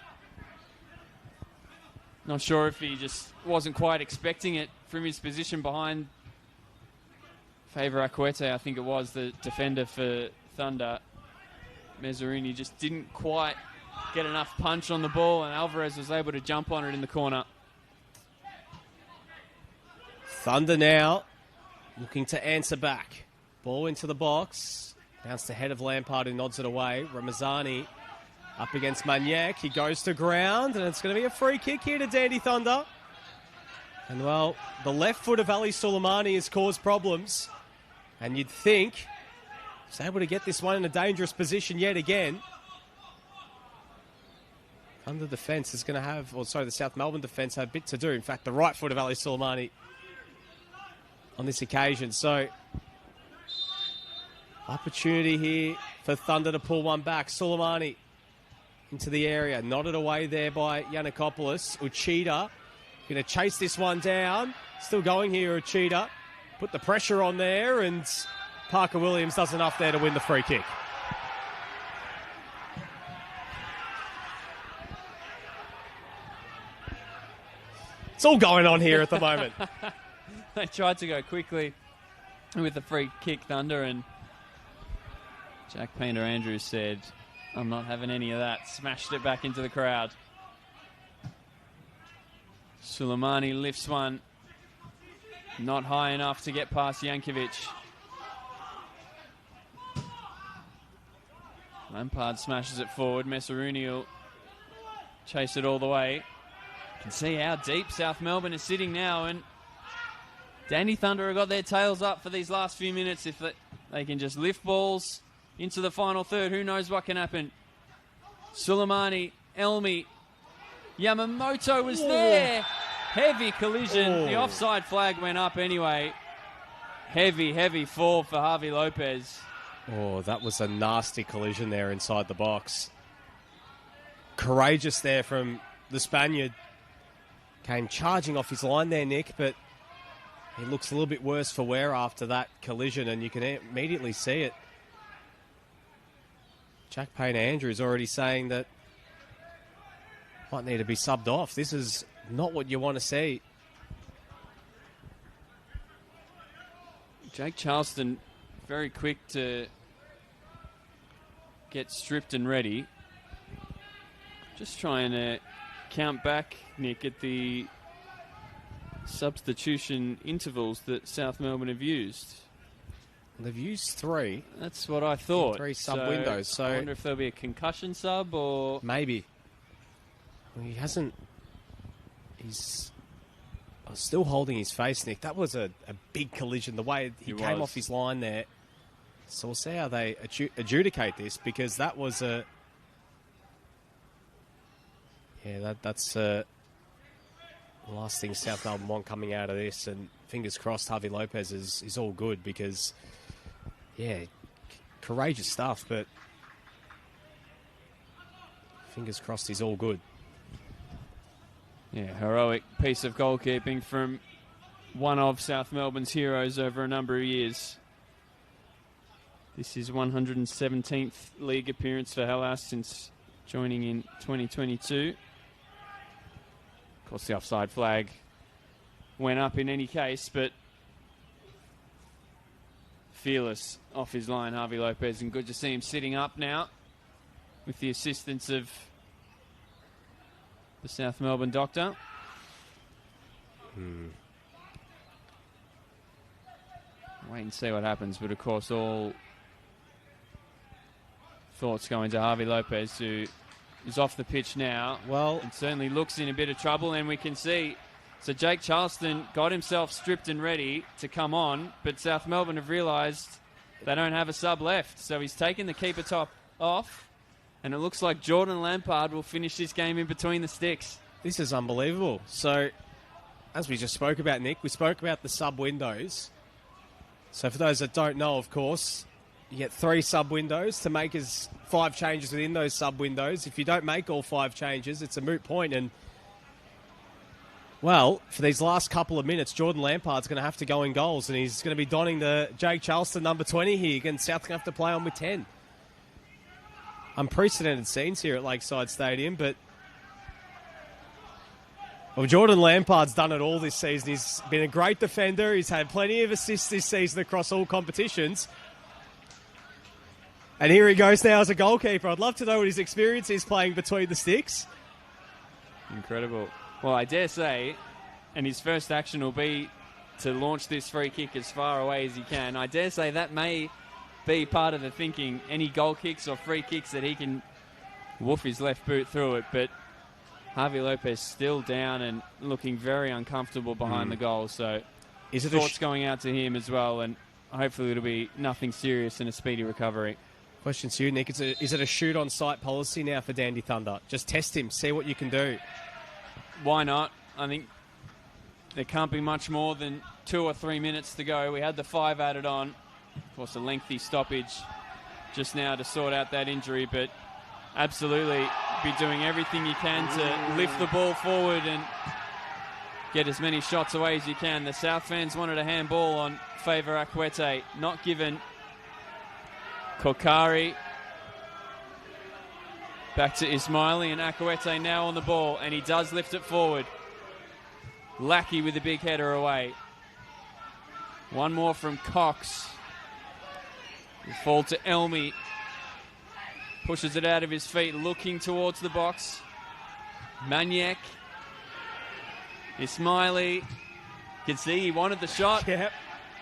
Not sure if he just wasn't quite expecting it from his position behind Favor Akwete, I think it was, the defender for Thunder. Mezzaruni just didn't quite get enough punch on the ball, and Alvarez was able to jump on it in the corner. Thunder now looking to answer back. Ball into the box. Bounced ahead of Lampard, who nods it away. Ramazani up against Maniac. He goes to ground, and it's going to be a free kick here to Dandy Thunder. And, well, the left foot of Ali Soleimani has caused problems. And you'd think he's able to get this one in a dangerous position yet again. Thunder defence is going to have, the South Melbourne defence have a bit to do. In fact, the right foot of Ali Soleimani on this occasion. So, opportunity here for Thunder to pull one back. Soleimani into the area. Nodded away there by Yiannakopoulos. Uchida going to chase this one down. Still going here, Uchida. Put the pressure on there, and Parker Williams does enough there to win the free kick. It's all going on here at the moment. They tried to go quickly with the free kick, Thunder, and Jack Painter-Andrews said, "I'm not having any of that." Smashed it back into the crowd. Soleimani lifts one. Not high enough to get past Jankovic. Lampard smashes it forward. Mezzaruni will chase it all the way. You can see how deep South Melbourne is sitting now, and Dandy Thunder have got their tails up for these last few minutes. If they can just lift balls into the final third, who knows what can happen. Soleimani, Elmi, Yamamoto was there. Heavy collision. The offside flag went up anyway. Heavy fall for Javi Lopez. Oh, that was a nasty collision there inside the box. Courageous there from the Spaniard. Came charging off his line there, Nick, but he looks a little bit worse for wear after that collision, and you can immediately see it. Jack Painter-Andrews already saying that might need to be subbed off. This is not what you want to see. Jake Charleston very quick to get stripped and ready. Just trying to count back, Nick, at the substitution intervals that South Melbourne have used. They've used 3. That's what I thought. 3 sub windows. So I wonder if there'll be a concussion sub or... Maybe. Well, he hasn't... He's still holding his face, Nick. That was a big collision. The way he came off his line there. So we'll see how they adjudicate this, because that was a... Yeah, that's the last thing South Melbourne want coming out of this. And fingers crossed Javi Lopez is all good, because, yeah, courageous stuff, but fingers crossed he's all good. Yeah, heroic piece of goalkeeping from one of South Melbourne's heroes over a number of years. This is 117th league appearance for Hellas since joining in 2022. Of course, the offside flag went up in any case, but fearless off his line, Javi Lopez, and good to see him sitting up now with the assistance of the South Melbourne doctor. Wait and see what happens, but of course all thoughts going to Javi Lopez, who is off the pitch now. Well, and certainly looks in a bit of trouble, and we can see. So Jake Charleston got himself stripped and ready to come on, but South Melbourne have realised they don't have a sub left. So he's taken the keeper top off, and it looks like Jordan Lampard will finish this game in between the sticks. This is unbelievable. So, as we just spoke about, Nick, we spoke about the sub windows. So for those that don't know, of course, you get 3 sub windows to make as 5 changes within those sub windows. If you don't make all 5 changes, it's a moot point. And, well, for these last couple of minutes, Jordan Lampard's going to have to go in goals, and he's going to be donning the Jake Charleston number 20 here. Again, South's going to have to play on with 10. Unprecedented scenes here at Lakeside Stadium, but well, Jordan Lampard's done it all this season. He's been a great defender. He's had plenty of assists this season across all competitions. And here he goes now as a goalkeeper. I'd love to know what his experience is playing between the sticks. Incredible. Well, I dare say, and his first action will be to launch this free kick as far away as he can. I dare say that may be part of the thinking. Any goal kicks or free kicks that he can woof his left boot through it. But Javi Lopez still down and looking very uncomfortable behind the goal. So thoughts going out to him as well. And hopefully it'll be nothing serious and a speedy recovery. Question to you, Nick. Is it a shoot-on-sight policy now for Dandy Thunder? Just test him, see what you can do. Why not? I think there can't be much more than 2 or 3 minutes to go. We had the 5 added on. Of course, a lengthy stoppage just now to sort out that injury, but absolutely be doing everything you can to lift the ball forward and get as many shots away as you can. The South fans wanted a handball on favour Akwete, not given. Kokari back to Ismaili, and Akwete now on the ball, and he does lift it forward. Lackey with a big header away. One more from Cox. We fall to Elmi. Pushes it out of his feet, looking towards the box. Maniac. Ismaili. You can see he wanted the shot. Yep.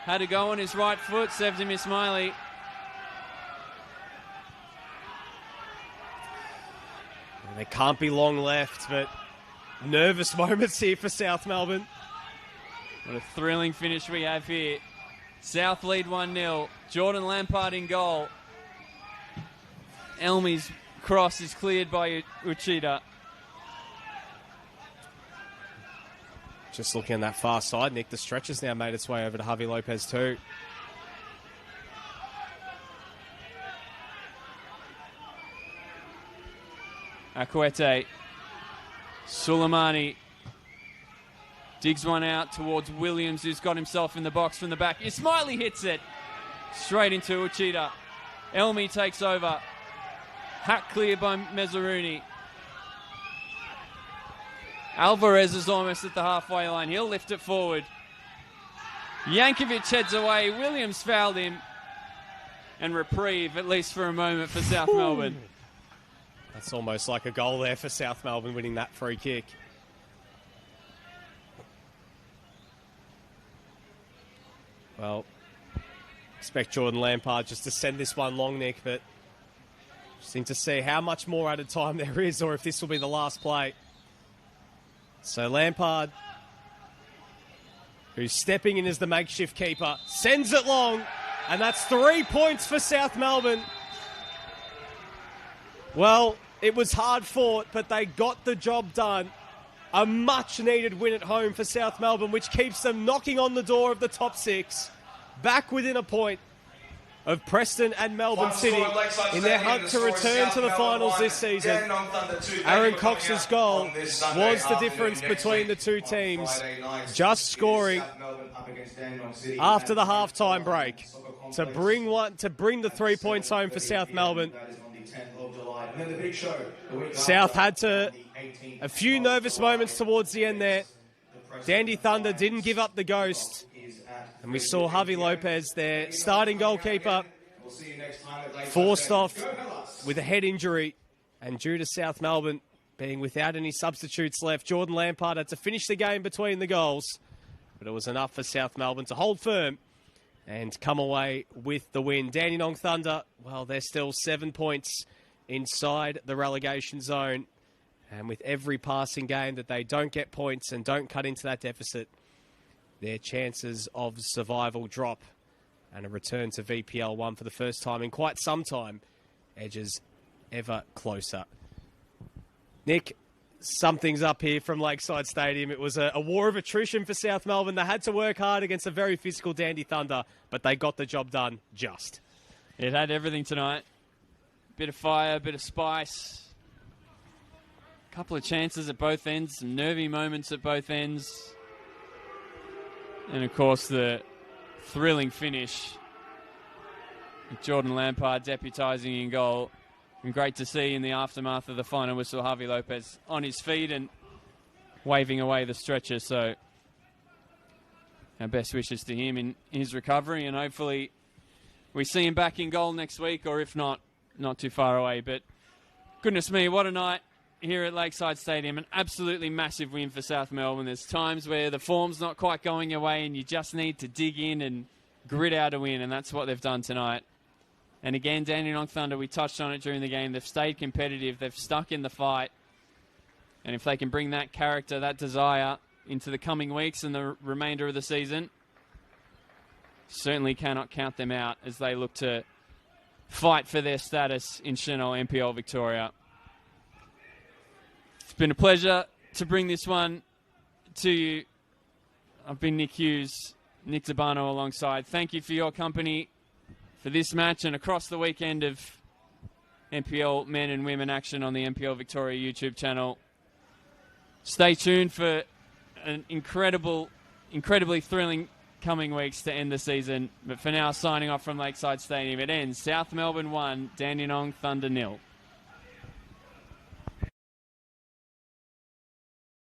Had to go on his right foot. Sevdim Ismaili. There can't be long left, but nervous moments here for South Melbourne. What a thrilling finish we have here. South lead 1-0. Jordan Lampard in goal. Elmi's cross is cleared by Uchida. Just looking on that far side, Nick, the stretch has now made its way over to Javi Lopez too. Akwete. Suleimani digs one out towards Williams, who's got himself in the box from the back. Ismaili hits it straight into Uchida. Elmi takes over. Hack clear by Mezzaruni. Alvarez is almost at the halfway line. He'll lift it forward. Yankovic heads away. Williams fouled him. And reprieve, at least for a moment, for South Melbourne. That's almost like a goal there for South Melbourne, winning that free kick. Well, expect Jordan Lampard just to send this one long, Nick, but just need to see how much more added time there is or if this will be the last play. So Lampard, who's stepping in as the makeshift keeper, sends it long, and that's 3 points for South Melbourne. Well, it was hard fought, but they got the job done. A much-needed win at home for South Melbourne, which keeps them knocking on the door of the top 6, back within a point of Preston and Melbourne City in their hunt to return to the finals this season. Aaron Cox's goal was the difference between the two teams, just scoring after the halftime break to bring the 3 points home for South Melbourne. South had a few nervous moments towards the end there. Dandy Thunder didn't give up the ghost. And we saw Javi Lopez, their starting goalkeeper, forced off with a head injury. And due to South Melbourne being without any substitutes left, Jordan Lampard had to finish the game between the goals. But it was enough for South Melbourne to hold firm and come away with the win. Dandenong Thunder, well, they're still 7 points inside the relegation zone. And with every passing game that they don't get points and don't cut into that deficit, their chances of survival drop, and a return to VPL 1 for the first time in quite some time edges ever closer. Nick, something's up here from Lakeside Stadium. It was a war of attrition for South Melbourne. They had to work hard against a very physical Dandy Thunder, but they got the job done just. It had everything tonight. Bit of fire, bit of spice. A couple of chances at both ends, some nervy moments at both ends. And, of course, the thrilling finish with Jordan Lampard deputising in goal. And great to see in the aftermath of the final whistle, Javi Lopez on his feet and waving away the stretcher. So our best wishes to him in his recovery. And hopefully we see him back in goal next week, or if not, not too far away. But goodness me, what a night here at Lakeside Stadium. An absolutely massive win for South Melbourne. There's times where the form's not quite going your way and you just need to dig in and grit out a win, and that's what they've done tonight. And again, Dandenong Thunder, we touched on it during the game. They've stayed competitive. They've stuck in the fight. And if they can bring that character, that desire into the coming weeks and the remainder of the season, certainly cannot count them out as they look to fight for their status in Senol NPL Victoria. It's been a pleasure to bring this one to you. I've been Nick Hughes, Nick Zabano alongside. Thank you for your company for this match and across the weekend of NPL men and women action on the NPL Victoria YouTube channel. Stay tuned for an incredibly thrilling coming weeks to end the season. But for now, signing off from Lakeside Stadium, it ends South Melbourne 1, Dandenong Thunder 0.